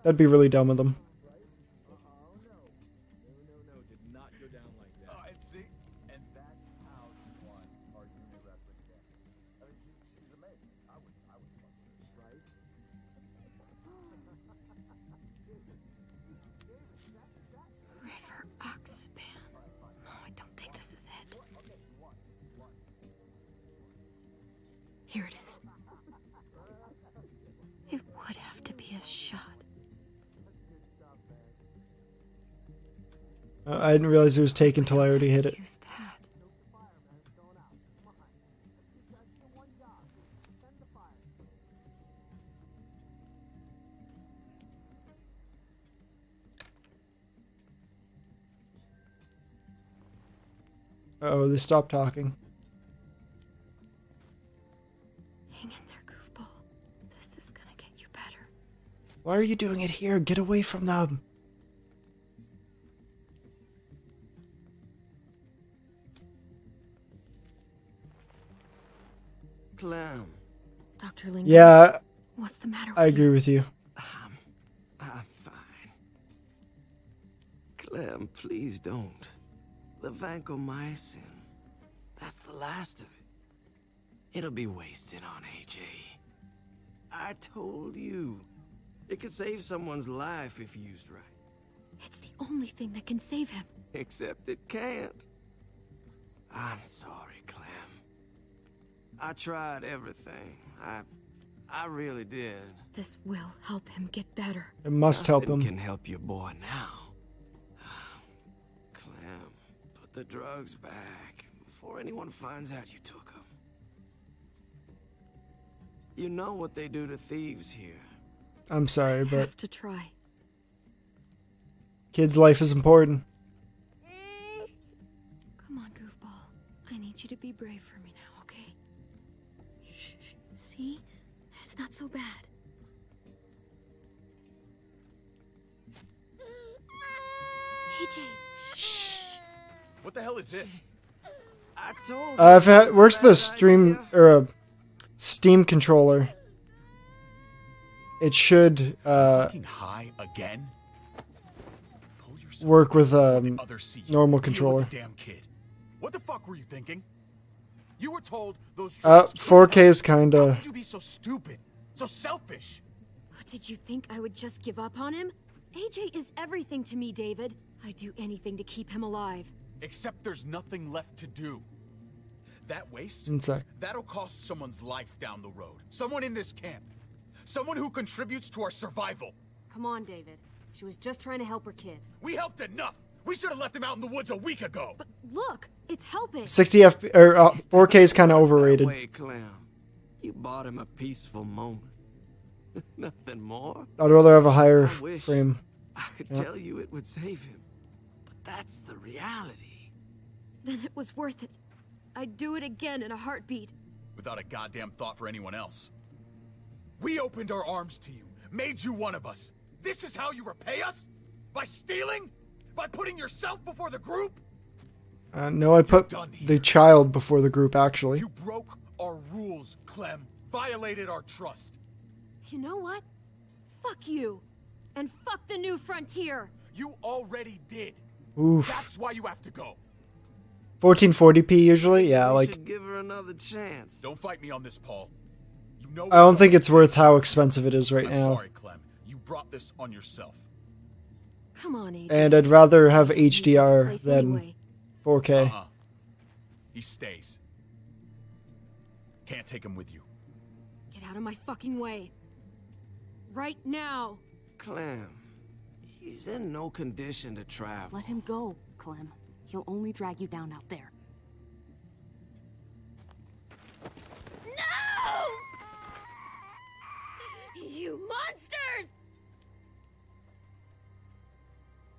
That'd be really dumb of them. River Oxpan. No, I don't think this is it. Here it is. It would have to be a shot. I didn't realize it was taken until I already hit it. Uh-oh, they stopped talking. Hang in there, goofball. This is gonna get you better. Why are you doing it here? Get away from them. Clem. Dr. Lingard. Yeah, What's the matter with I agree with you. I'm fine. Clem, please don't. The vancomycin. That's the last of it. It'll be wasted on AJ. I told you. It could save someone's life if used right. It's the only thing that can save him. Except it can't. I'm sorry, Clem. I tried everything. I really did. This will help him get better. It must help Nothing him. can help your boy now. Clem, put the drugs back before anyone finds out you took them. You know what they do to thieves here. I'm sorry, I but have to try. kid's life is important. Come on, goofball. I need you to be brave for me now, okay? Shh. See? It's not so bad. AJ. Shh. What the hell is this? I told If it works the stream or a Steam controller, it should Fucking high again? work with a Other seat. normal Deal with controller. the damn kid. What the fuck were you thinking? You were told those 4K is How kinda. could you be so stupid? So selfish? Did you think I would just give up on him? AJ is everything to me, David. I'd do anything to keep him alive. Except there's nothing left to do. That waste? One sec. That'll cost someone's life down the road. Someone in this camp. Someone who contributes to our survival. Come on, David. She was just trying to help her kid. We helped enough. We should have left him out in the woods a week ago. But look, it's helping. 60 or 4K is kind of overrated. Wait, Clem. You bought him a peaceful moment. Nothing more. I'd rather have a higher I wish frame. I could Yeah. tell you it would save him. But that's the reality. Then it was worth it. I'd do it again in a heartbeat. Without a goddamn thought for anyone else. We opened our arms to you, made you one of us. This is how you repay us? By stealing? By putting yourself before the group? No, I put the child before the group, actually. You broke our rules, Clem. Violated our trust. You know what? Fuck you. And fuck the new frontier. You already did. Oof. That's why you have to go. 1440p usually? Yeah, We like, should give her another chance. Don't fight me on this, Paul. You know I don't think it's worth how expensive it is right I'm now. sorry, Clem. You brought this on yourself. Come on, AJ. And I'd rather have HDR place than anyway. 4K. He stays. Can't take him with you. Get out of my fucking way. Right now. Clem, he's in no condition to travel. Let him go, Clem. He'll only drag you down out there. No! You monsters!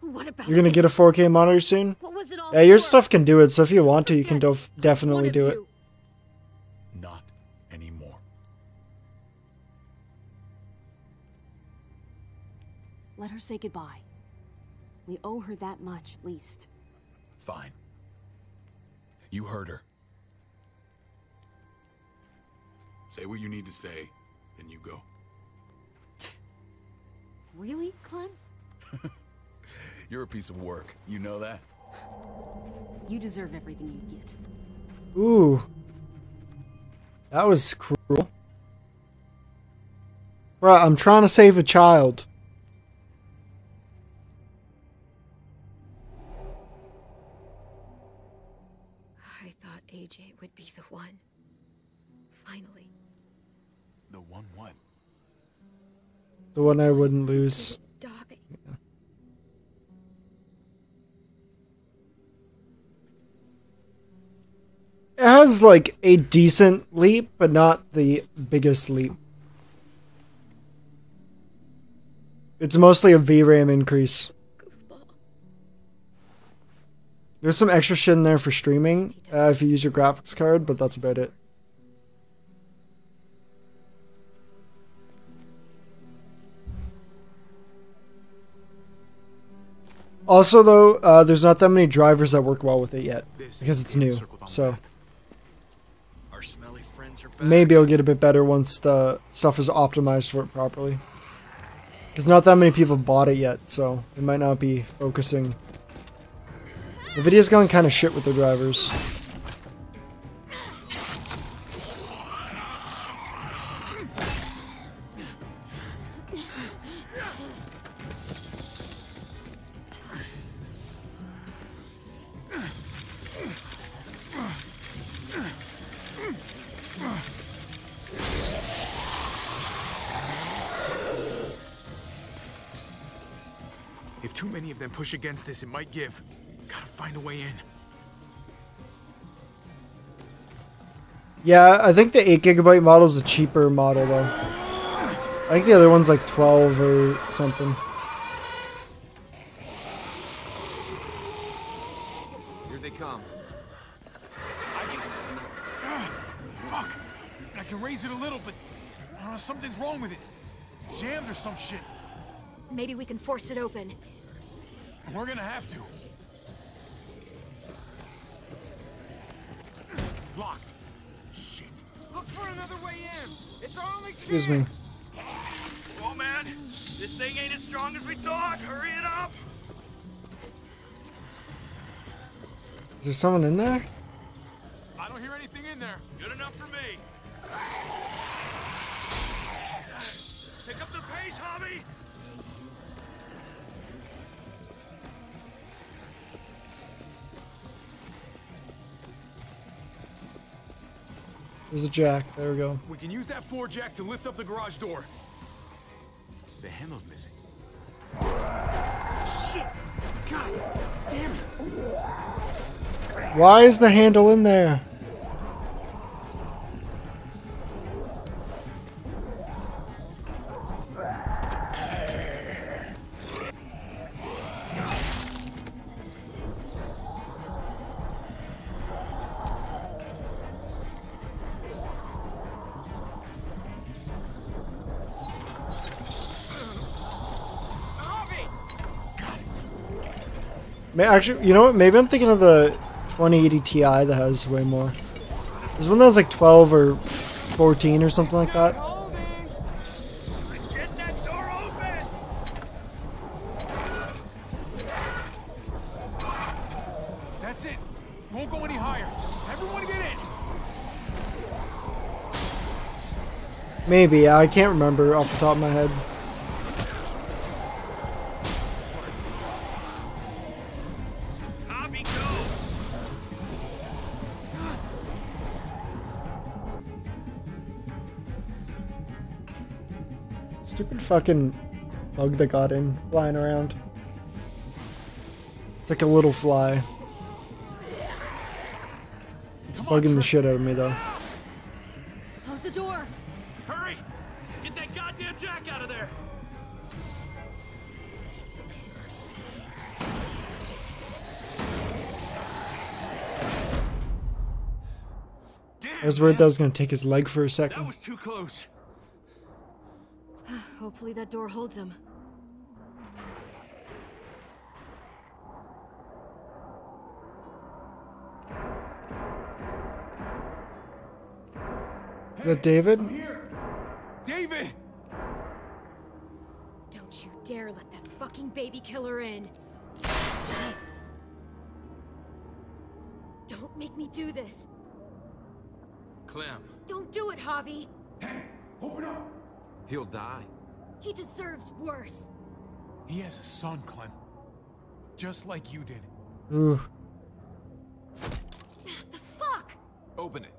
What What about You're gonna get a 4K monitor soon? What was it all Yeah, your for? stuff can do it, so if you want to, you can definitely do it. Not anymore. Let her say goodbye. We owe her that much, at least. Fine. You heard her. Say what you need to say, then you go. Really, Clem? You're a piece of work. You know that? You deserve everything you get. Ooh. That was cruel. Bruh, I'm trying to save a child. I thought AJ would be the one. Finally. The one what? The one I wouldn't lose. Die. Yeah. It has like a decent leap, but not the biggest leap. It's mostly a VRAM increase. There's some extra shit in there for streaming if you use your graphics card, but that's about it. Also, though, there's not that many drivers that work well with it yet because it's new. So Our smelly friends are back. maybe it'll get a bit better once the stuff is optimized for it properly. Because not that many people bought it yet, so it might not be focusing. NVIDIA's gone kind of shit with their drivers. If too many of them push against this, it might give. Gotta find a way in. Yeah, I think the 8GB model is a cheaper model, though. I think the other one's like 12 or something. Here they come. Fuck! I can raise it a little, but something's wrong with it. Jammed or some shit. Maybe we can force it open. We're gonna have to. Locked. Shit. Look for another way in. It's our only chance. Excuse me. Oh man, this thing ain't as strong as we thought. Hurry it up. Is there someone in there? I don't hear anything in there. Good enough for me. Pick up the pace, Hobby. There's a jack. There we go. We can use that floor jack to lift up the garage door. The handle's missing. Shit! God damn it! Why is the handle in there? Actually, you know what? Maybe I'm thinking of the 2080 Ti that has way more. There's one that has like 12 or 14 or something like that. Get that door open. That's it. Won't go any higher. Everyone get in. Maybe. I can't remember off the top of my head. Stupid fucking bug that got in, flying around. It's like a little fly. It's bugging the shit out of me though. Close the door. Hurry! Get that goddamn jack out of there. I was worried that was gonna take his leg for a second. That was too close. Hopefully that door holds him. Is that David? David! Don't you dare let that fucking baby killer in. Don't make me do this. Clem. Don't do it, Javi. Open up! He'll die. He deserves worse. He has a son, Clem. Just like you did. Ooh. The fuck? Open it.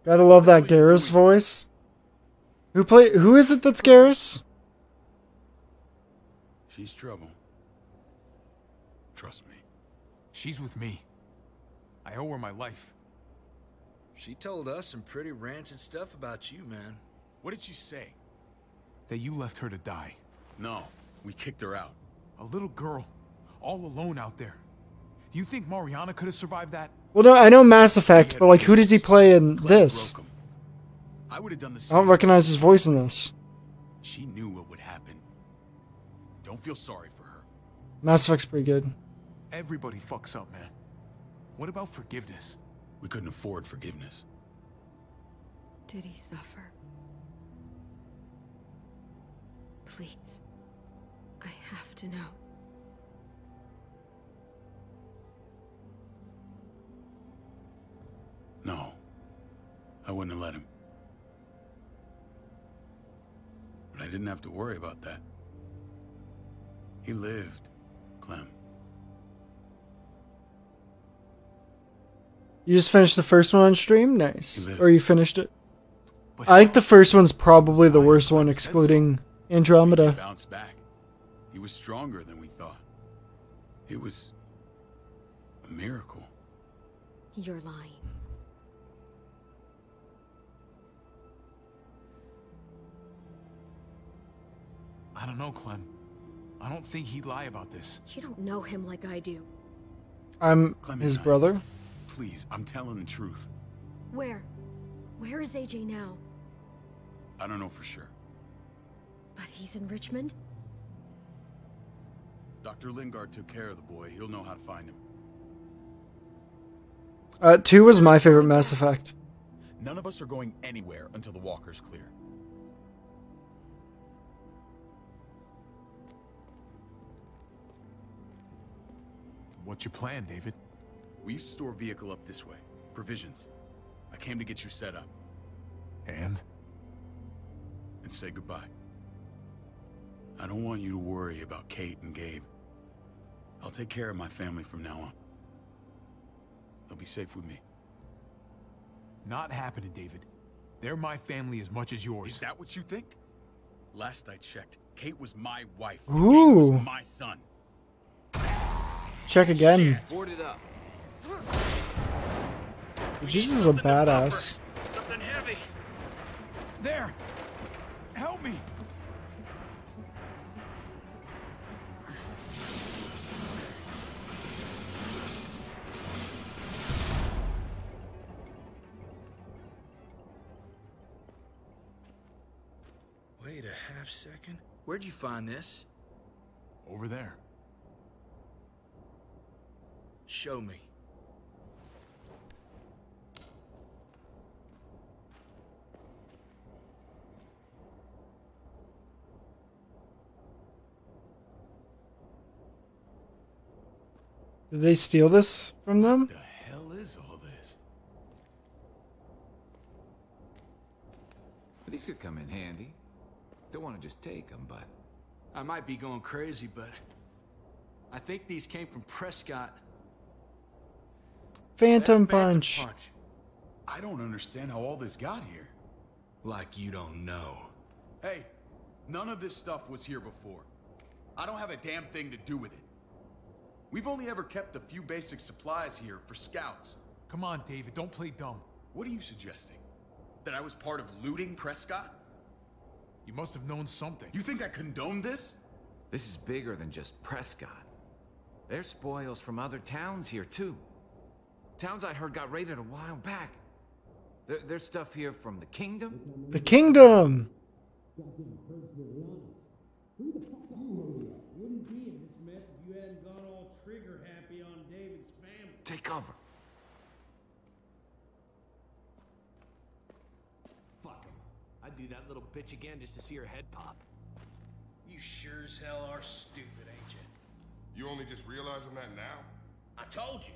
Gotta love that Garrus voice. Who is it that's Garrus? She's trouble. Trust me. She's with me. I owe her my life. She told us some pretty rancid stuff about you, man. What did she say? That you left her to die. No, we kicked her out. A little girl, all alone out there. Do you think Mariana could have survived that? Well, no, I know Mass Effect, but like, who does he play in this? I would have done the I same. don't recognize his voice in this. She knew what would happen. Don't feel sorry for her. Mass Effect's pretty good. Everybody fucks up, man. What about forgiveness? We couldn't afford forgiveness. Did he suffer? Please. I have to know. No. I wouldn't have let him. But I didn't have to worry about that. He lived, Clem. You just finished the first one on stream? Nice. Or you finished it? I think the first one's probably the worst one, excluding Andromeda. He bounced back. He was stronger than we thought. It was a miracle. You're lying. I don't know, Clem. I don't think he'd lie about this. You don't know him like I do. I'm his brother. Please, I'm telling the truth. Where? Where is AJ now? I don't know for sure. But he's in Richmond? Dr. Lingard took care of the boy. He'll know how to find him. 2 was my favorite Mass Effect. None of us are going anywhere until the walker's clear. What's your plan, David? We used to store a vehicle up this way. Provisions. I came to get you set up. And say goodbye. I don't want you to worry about Kate and Gabe. I'll take care of my family from now on. They'll be safe with me. Not happening, David. They're my family as much as yours. Is that what you think? Last I checked, Kate was my wife. Ooh. Gabe was my son. Check again. Board it up. Jesus is a badass. Something heavy. There. Help me. Wait a half second. Where'd you find this? Over there. Show me. Did they steal this from them? What the hell is all this? These could come in handy. Don't want to just take them, but... I might be going crazy, but... I think these came from Prescott. Phantom That's Phantom Punch. I don't understand how all this got here. Like you don't know. Hey, none of this stuff was here before. I don't have a damn thing to do with it. We've only ever kept a few basic supplies here for scouts. Come on, David, don't play dumb. What are you suggesting? That I was part of looting Prescott? You must have known something. You think I condone this? This is bigger than just Prescott. There's spoils from other towns here, too. Towns I heard got raided a while back. There's stuff here from the Kingdom. The Kingdom! Wouldn't be in this mess if you hadn't gone all trigger happy on David's family. Take cover. Fuck him. I'd do that little bitch again just to see her head pop. You sure as hell are stupid, ain't you? You only just realizing that now? I told you.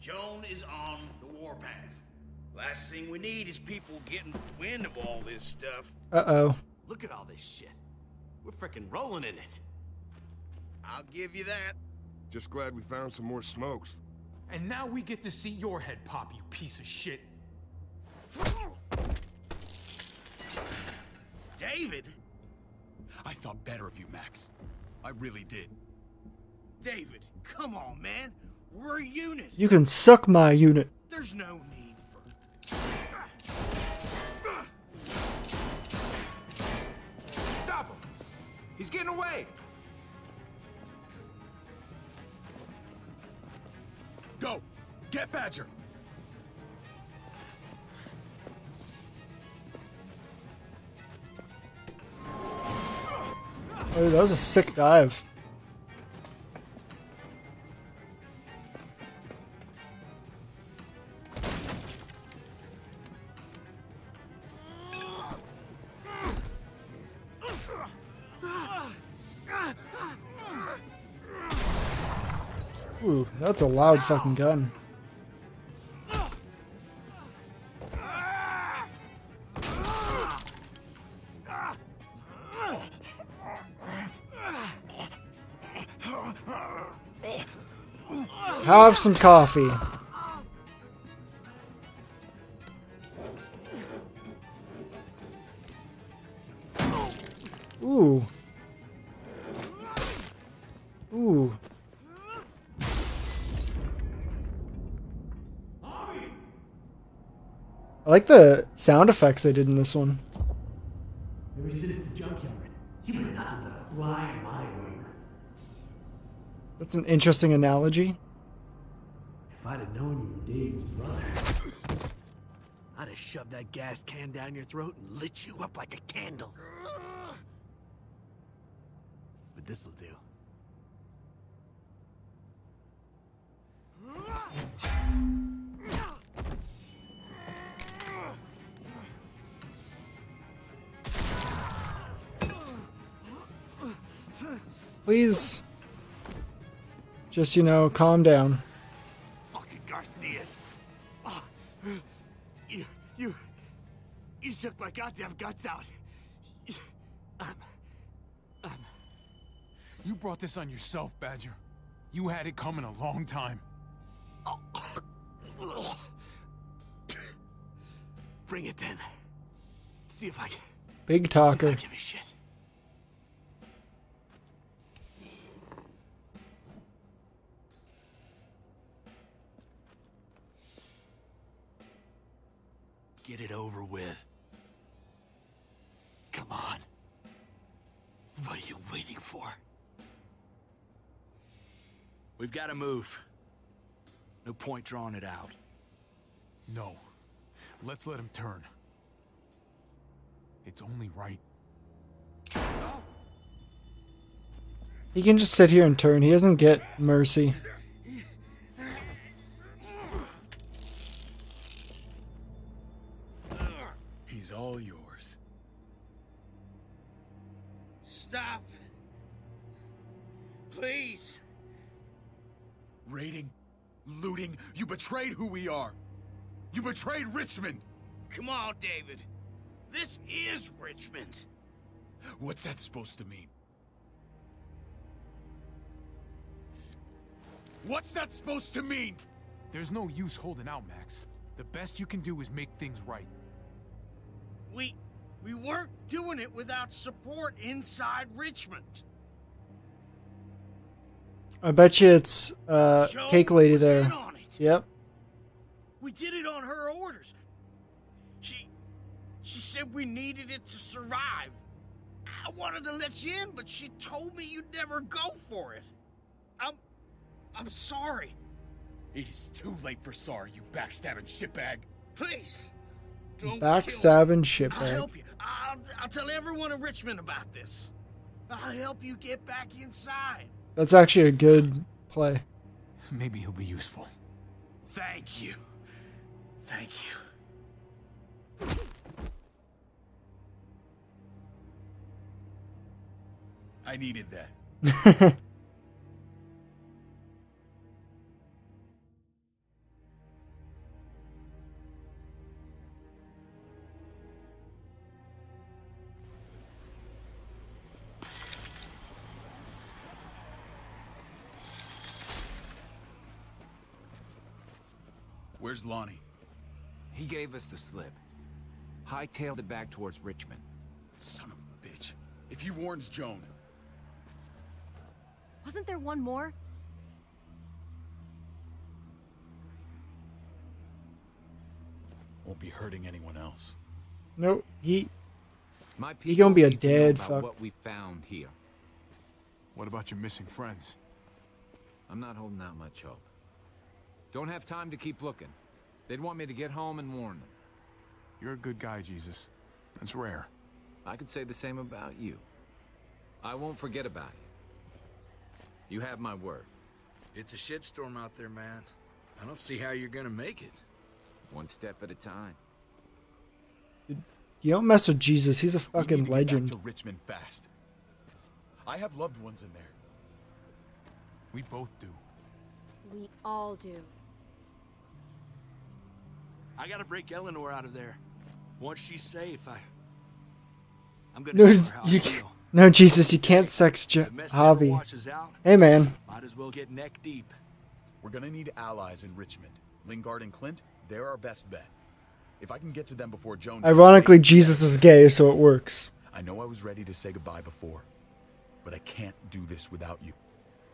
Joan is on the warpath. Last thing we need is people getting wind of all this stuff. Uh-oh. Look at all this shit. We're frickin' rolling in it. I'll give you that. Just glad we found some more smokes. And now we get to see your head pop, you piece of shit. David? I thought better of you, Max. I really did. David, come on, man. We're a unit. You can suck my unit. There's no need for... Stop him! He's getting away! Go! Get Badger! Oh, that was a sick dive. Ooh, that's a loud fucking gun. Have some coffee. Ooh. Ooh. I like the sound effects they did in this one. Maybe shit is the junkyard. You better not let a fly in my way. That's an interesting analogy. If I'd have known you were David's brother, I'd have shoved that gas can down your throat and lit you up like a candle. But this'll do. Please, just, you know, calm down. Fucking Garcias. Oh, you took my goddamn guts out. You brought this on yourself, Badger. You had it coming a long time. Bring it then. See if I can. Big talker. See if I give a shit. Get it over with. Come on. What are you waiting for? We've got to move. No point drawing it out. No. Let's let him turn. It's only right. He can just sit here and turn. He doesn't get mercy. He's all yours. Stop. Please. Raiding, looting, you betrayed who we are. You betrayed Richmond. Come on, David. This is Richmond. What's that supposed to mean? What's that supposed to mean? There's no use holding out, Max. The best you can do is make things right. We weren't doing it without support inside Richmond. I bet you it's Cake Lady there. Yep. We did it on her orders. She said we needed it to survive. I wanted to let you in, but she told me you'd never go for it. I'm sorry. It is too late for sorry, you backstabbing shitbag. Please, don't Backstabbing kill me. I'll shitbag. help you. I'll tell everyone in Richmond about this. I'll help you get back inside. That's actually a good play. Maybe he'll be useful. Thank you. Thank you. I needed that. Where's Lonnie? He gave us the slip. Hightailed it back towards Richmond. Son of a bitch. If he warns Joan... Wasn't there one more? Won't be hurting anyone else. No, he My he gonna be a people need to know dead about fuck. what we found here. What about your missing friends? I'm not holding out much hope. Don't have time to keep looking. They'd want me to get home and warn them. You're a good guy, Jesus. That's rare. I could say the same about you. I won't forget about you. You have my word. It's a shitstorm out there, man. I don't see how you're gonna make it. One step at a time. You don't mess with Jesus. He's a We fucking need to get legend. back to Richmond fast. I have loved ones in there. We both do. We all do. I gotta break Eleanor out of there. Once she's safe, I'm gonna No, tell her how I you feel. can't, no, Jesus, you can't sex If mess never Javi. washes out, Hey, man. might as well get neck deep. We're gonna need allies in Richmond. Lingard and Clint, they're our best bet. If I can get to them before Joan... Ironically, Jesus is gay, so it works. I know I was ready to say goodbye before, but I can't do this without you.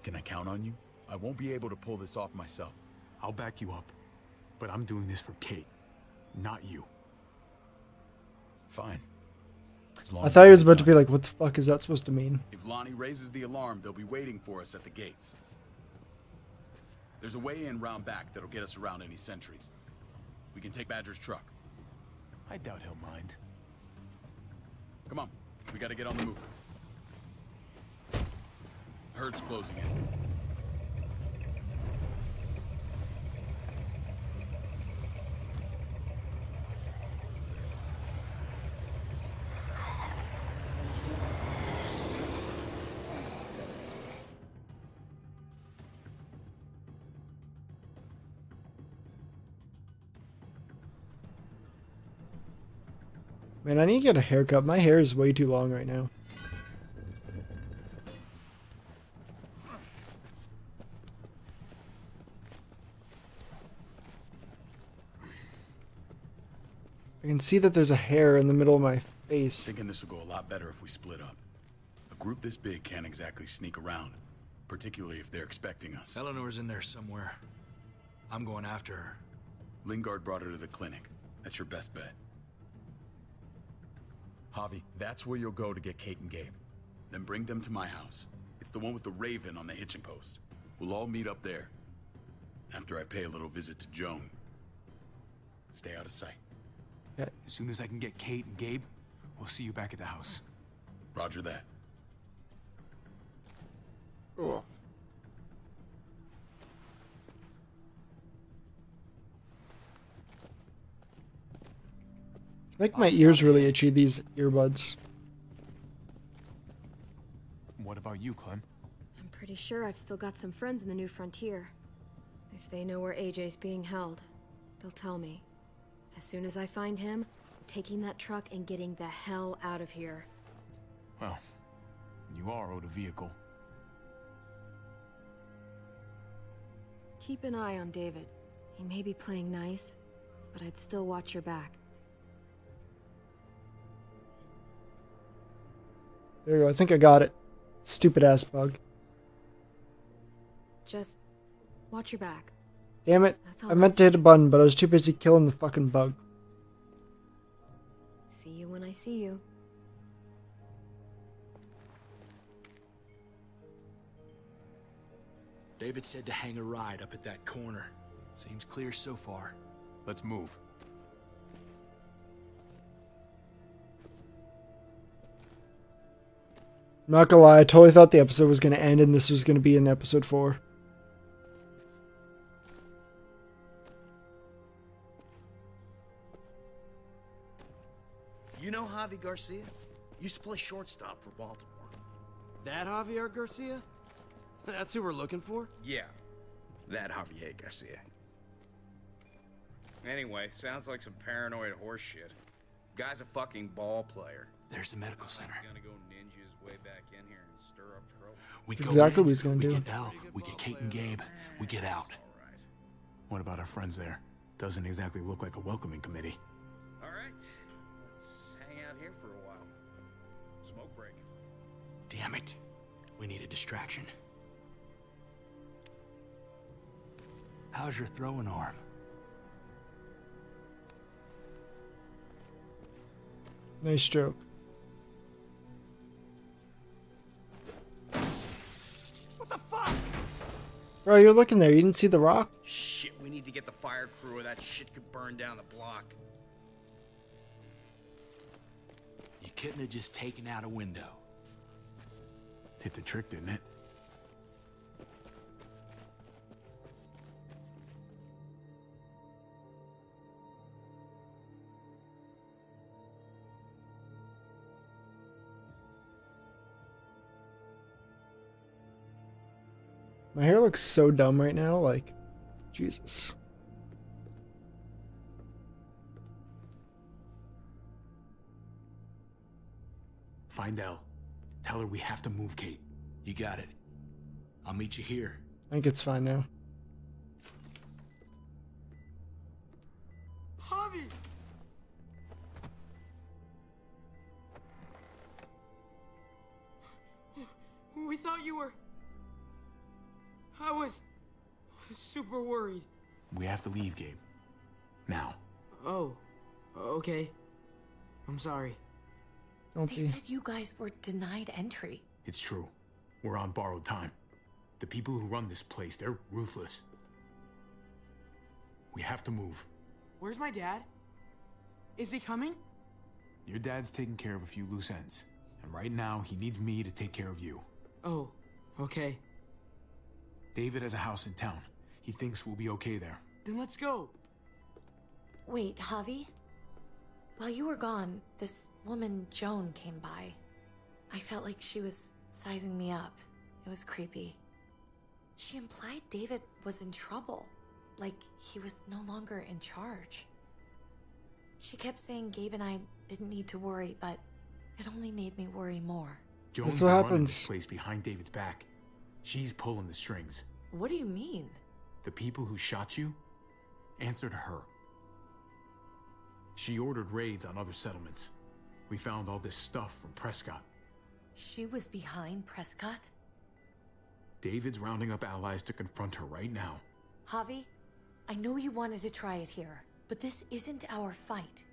Can I count on you? I won't be able to pull this off myself. I'll back you up. But I'm doing this for Kate, not you. Fine. As long I as thought he I was get about to done. be like, what the fuck is that supposed to mean? If Lonnie raises the alarm, they'll be waiting for us at the gates. There's a way in round back that'll get us around any sentries. We can take Badger's truck. I doubt he'll mind. Come on, we gotta get on the move. Herd's closing in. Man, I need to get a haircut. My hair is way too long right now. I can see that there's a hair in the middle of my face. Thinking this will go a lot better if we split up. A group this big can't exactly sneak around, particularly if they're expecting us. Eleanor's in there somewhere. I'm going after her. Lingard brought her to the clinic. That's your best bet. Javi, that's where you'll go to get Kate and Gabe. Then bring them to my house. It's the one with the raven on the hitching post. We'll all meet up there. After I pay a little visit to Joan. Stay out of sight. As soon as I can get Kate and Gabe, we'll see you back at the house. Roger that. Ugh. Make my ears really itchy, these earbuds. What about you, Clem? I'm pretty sure I've still got some friends in the New Frontier. If they know where AJ's being held, they'll tell me. As soon as I find him, I'm taking that truck and getting the hell out of here. Well, you are owed a vehicle. Keep an eye on David. He may be playing nice, but I'd still watch your back. There you go. I think I got it. Stupid ass bug. Just watch your back. Damn it. That's all I meant to hit a button, but I was too busy killing the fucking bug. See you when I see you. David said to hang a ride up at that corner. Seems clear so far. Let's move. I'm not gonna lie, I totally thought the episode was gonna end and this was gonna be in episode 4. You know Javi Garcia? Used to play shortstop for Baltimore. That Javier Garcia? That's who we're looking for? Yeah, that Javier Garcia. Anyway, sounds like some paranoid horse shit. Guy's a fucking ball player. There's the medical center. He's gonna go ninja his way back in here and stir up trouble. We That's go exactly in, what he's gonna we do. get Elle, we get Kate and Gabe, we get out. What about our friends there? Doesn't exactly look like a welcoming committee. All right, let's hang out here for a while. Smoke break. Damn it. We need a distraction. How's your throwing arm? Nice stroke. What the fuck? Bro, you're looking there. You didn't see the rock? Shit, we need to get the fire crew or that shit could burn down the block. You couldn't have just taken out a window. Did the trick, didn't it? My hair looks so dumb right now, like, Jesus. Find Elle. Tell her we have to move Kate. You got it. I'll meet you here. I think it's fine now. Javi! We thought you were... I was super worried. We have to leave, Gabe. Now. Oh, okay. I'm sorry. Don't They be. said you guys were denied entry. It's true. We're on borrowed time. The people who run this place, they're ruthless. We have to move. Where's my dad? Is he coming? Your dad's taking care of a few loose ends. And right now, he needs me to take care of you. Oh, okay. David has a house in town. He thinks we'll be okay there. Then let's go. Wait, Javi? While you were gone, this woman, Joan, came by. I felt like she was sizing me up. It was creepy. She implied David was in trouble. Like he was no longer in charge. She kept saying Gabe and I didn't need to worry, but it only made me worry more. Joan's That's what running happens. this place behind David's back. She's pulling the strings. What do you mean? The people who shot you answered her. She ordered raids on other settlements. We found all this stuff from Prescott. She was behind Prescott? David's rounding up allies to confront her right now. Javi, I know you wanted to try it here, but this isn't our fight.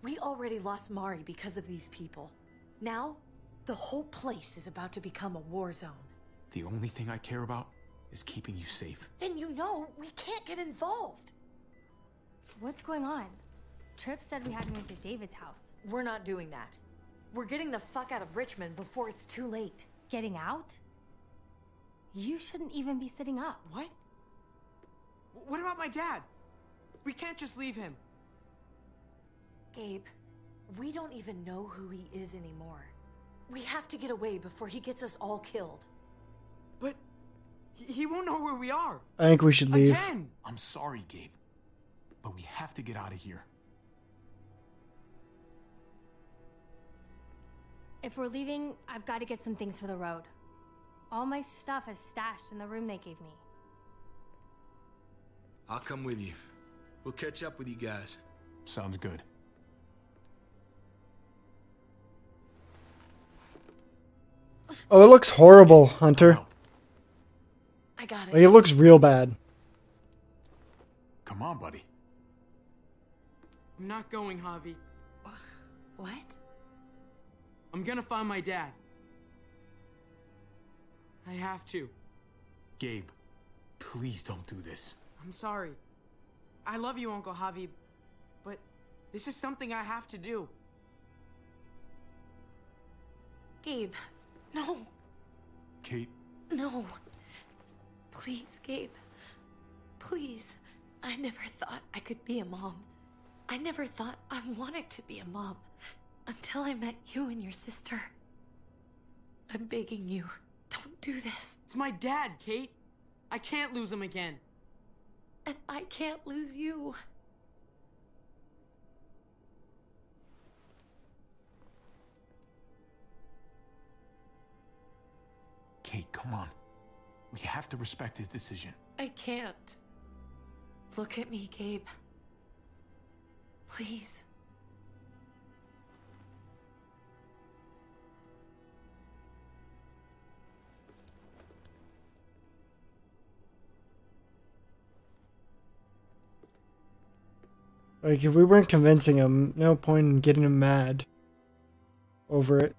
We already lost Mari because of these people. Now, the whole place is about to become a war zone. The only thing I care about is keeping you safe. Then you know we can't get involved. What's going on? Tripp said we had to move to David's house. We're not doing that. We're getting the fuck out of Richmond before it's too late. Getting out? You shouldn't even be sitting up. What? What about my dad? We can't just leave him. Gabe, we don't even know who he is anymore. We have to get away before he gets us all killed. But he won't know where we are. I think we should leave. Again. I'm sorry, Gabe, but we have to get out of here. If we're leaving, I've got to get some things for the road. All my stuff is stashed in the room they gave me. I'll come with you. We'll catch up with you guys. Sounds good. Oh, it looks horrible, Hunter. I got it. Like, it looks real bad. Come on, buddy. I'm not going, Javi. What? I'm gonna find my dad. I have to. Gabe, please don't do this. I'm sorry. I love you, Uncle Javi, but this is something I have to do. Gabe, no. Kate. No. Please, Gabe. Please. I never thought I could be a mom. I never thought I wanted to be a mom until I met you and your sister. I'm begging you, don't do this. It's my dad, Kate. I can't lose him again. And I can't lose you. Kate, come on. We have to respect his decision. I can't. Look at me, Gabe. Please. Like, if we weren't convincing him, no point in getting him mad over it.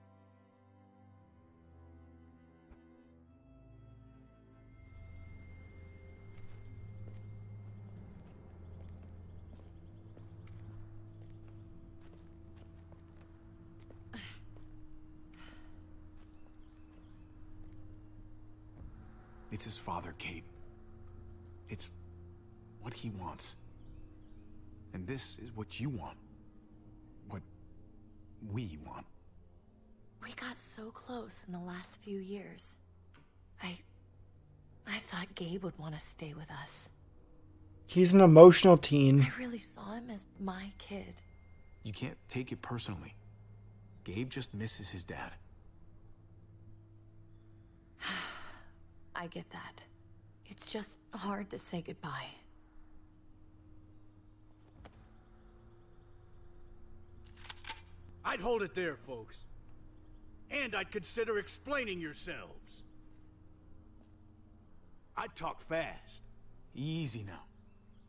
It's his father, Kate. It's what he wants. And this is what you want. What we want. We got so close in the last few years. I thought Gabe would want to stay with us. He's an emotional teen. I really saw him as my kid. You can't take it personally. Gabe just misses his dad. I get that. It's just hard to say goodbye. I'd hold it there, folks. And I'd consider explaining yourselves. I'd talk fast. Easy now.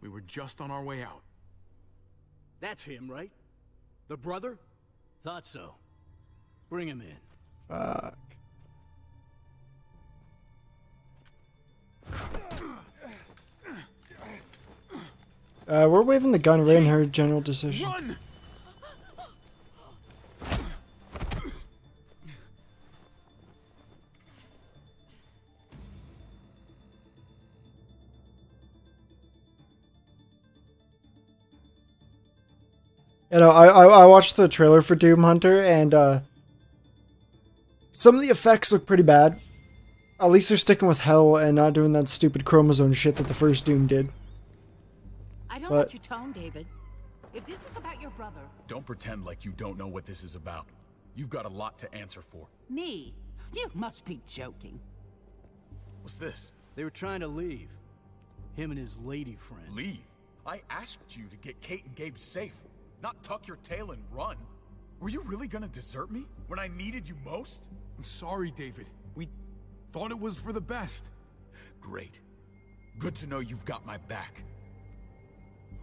We were just on our way out. That's him, right? The brother? Thought so. Bring him in. Fuck. We're waving the gun right in her general decision. Run! You know, I watched the trailer for Doom Hunter, and some of the effects look pretty bad. At least they're sticking with hell and not doing that stupid chromosome shit that the first Doom did. I don't like your tone, David. If this is about your brother... Don't pretend like you don't know what this is about. You've got a lot to answer for. Me? You must be joking. What's this? They were trying to leave. Him and his lady friend. Leave? I asked you to get Kate and Gabe safe, not tuck your tail and run. Were you really gonna desert me when I needed you most? I'm sorry, David. We thought it was for the best. Great. Good to know you've got my back.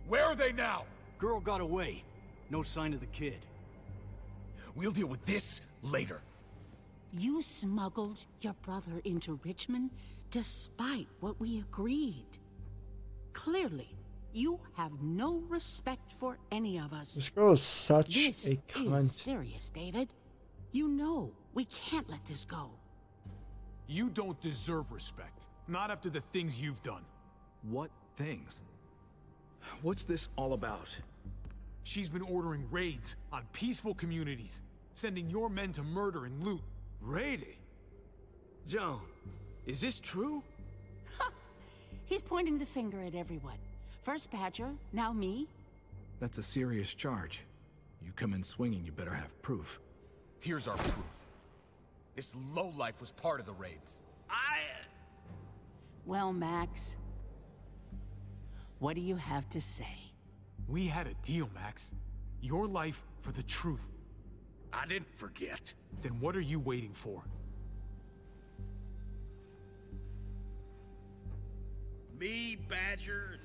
Where are they now? Girl got away. No sign of the kid. We'll deal with this later. You smuggled your brother into Richmond despite what we agreed. Clearly, you have no respect for any of us. This girl is such this a cunt. Is serious, David. You know we can't let this go. You don't deserve respect. Not after the things you've done. What things? What's this all about? She's been ordering raids on peaceful communities, sending your men to murder and loot. Raiding? Joan, is this true? He's pointing the finger at everyone. First Badger, now me. That's a serious charge. You come in swinging, you better have proof. Here's our proof. This lowlife was part of the raids. Well, Max, what do you have to say? We had a deal, Max. Your life for the truth. I didn't forget. Then what are you waiting for? Me, Badger,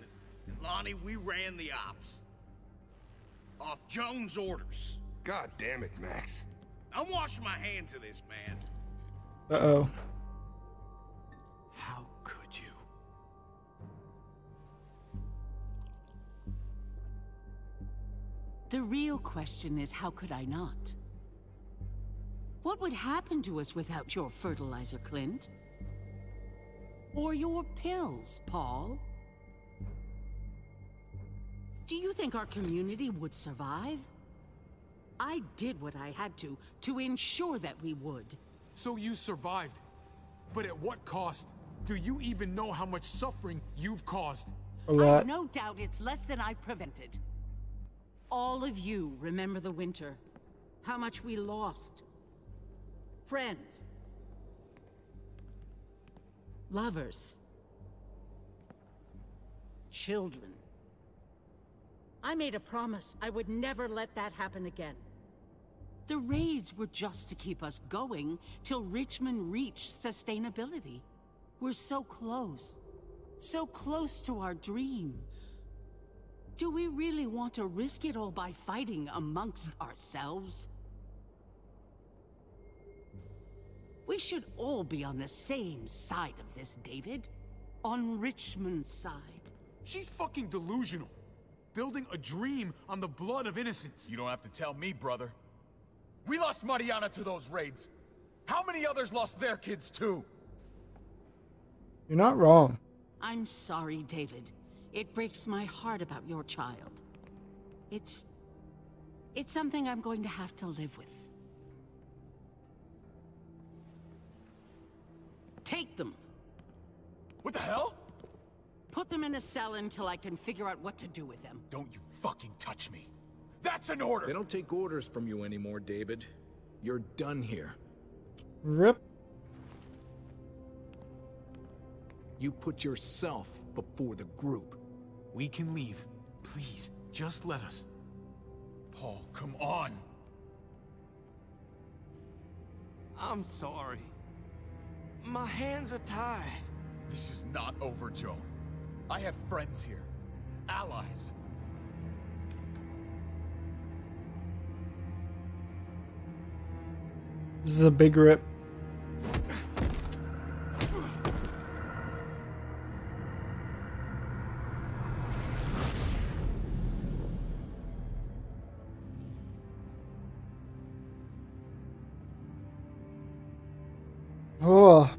and Lonnie, we ran the ops. Off Jones' orders. God damn it, Max. I'm washing my hands of this, man. Uh-oh. How could you? The real question is, how could I not? What would happen to us without your fertilizer, Clint? Or your pills, Paul? Do you think our community would survive? I did what I had to ensure that we would. So you survived. But at what cost? Do you even know how much suffering you've caused? A lot. I have no doubt it's less than I've prevented. All of you remember the winter. How much we lost. Friends. Lovers. Children. I made a promise I would never let that happen again. The raids were just to keep us going till Richmond reached sustainability. We're so close to our dream. Do we really want to risk it all by fighting amongst ourselves? We should all be on the same side of this, David. On Richmond's side. She's fucking delusional. Building a dream on the blood of innocents. You don't have to tell me, brother. We lost Mariana to those raids. How many others lost their kids too? You're not wrong. I'm sorry, David. It breaks my heart about your child. It's something I'm going to have to live with. Take them. What the hell? Put them in a cell until I can figure out what to do with them. Don't you fucking touch me. That's an order! They don't take orders from you anymore, David. You're done here. Rip. You put yourself before the group. We can leave. Please, just let us. Paul, come on! I'm sorry. My hands are tied. This is not over, Joan. I have friends here. Allies. This is a big rip. Oh.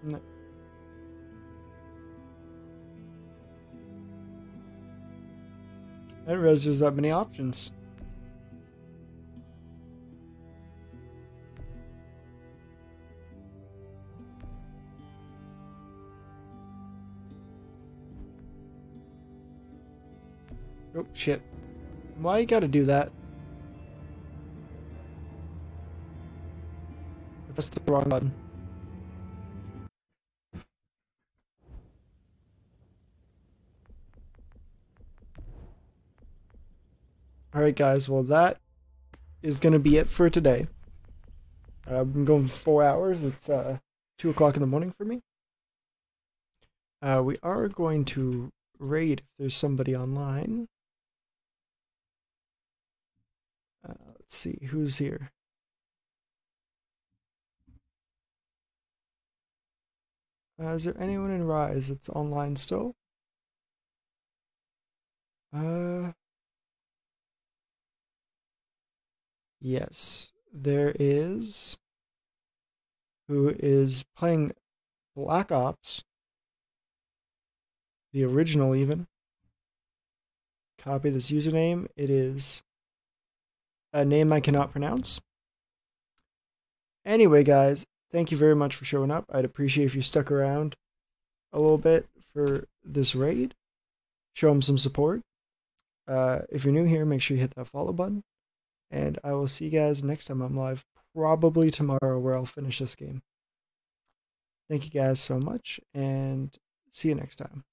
No. I didn't realize there's that many options. Oh shit. Why you gotta do that? I pressed the wrong button. Alright guys, well that is gonna be it for today. I've been going for 4 hours. It's 2 o'clock in the morning for me. We are going to raid if there's somebody online. Let's see who's here. Is there anyone in Rise that's online still? Yes, there is. Who is playing Black Ops, the original even. Copy this username. It is a name I cannot pronounce. Anyway, guys, thank you very much for showing up. I'd appreciate if you stuck around a little bit for this raid. Show them some support. If you're new here, make sure you hit that follow button. And I will see you guys next time I'm live, probably tomorrow, where I'll finish this game. Thank you guys so much, and see you next time.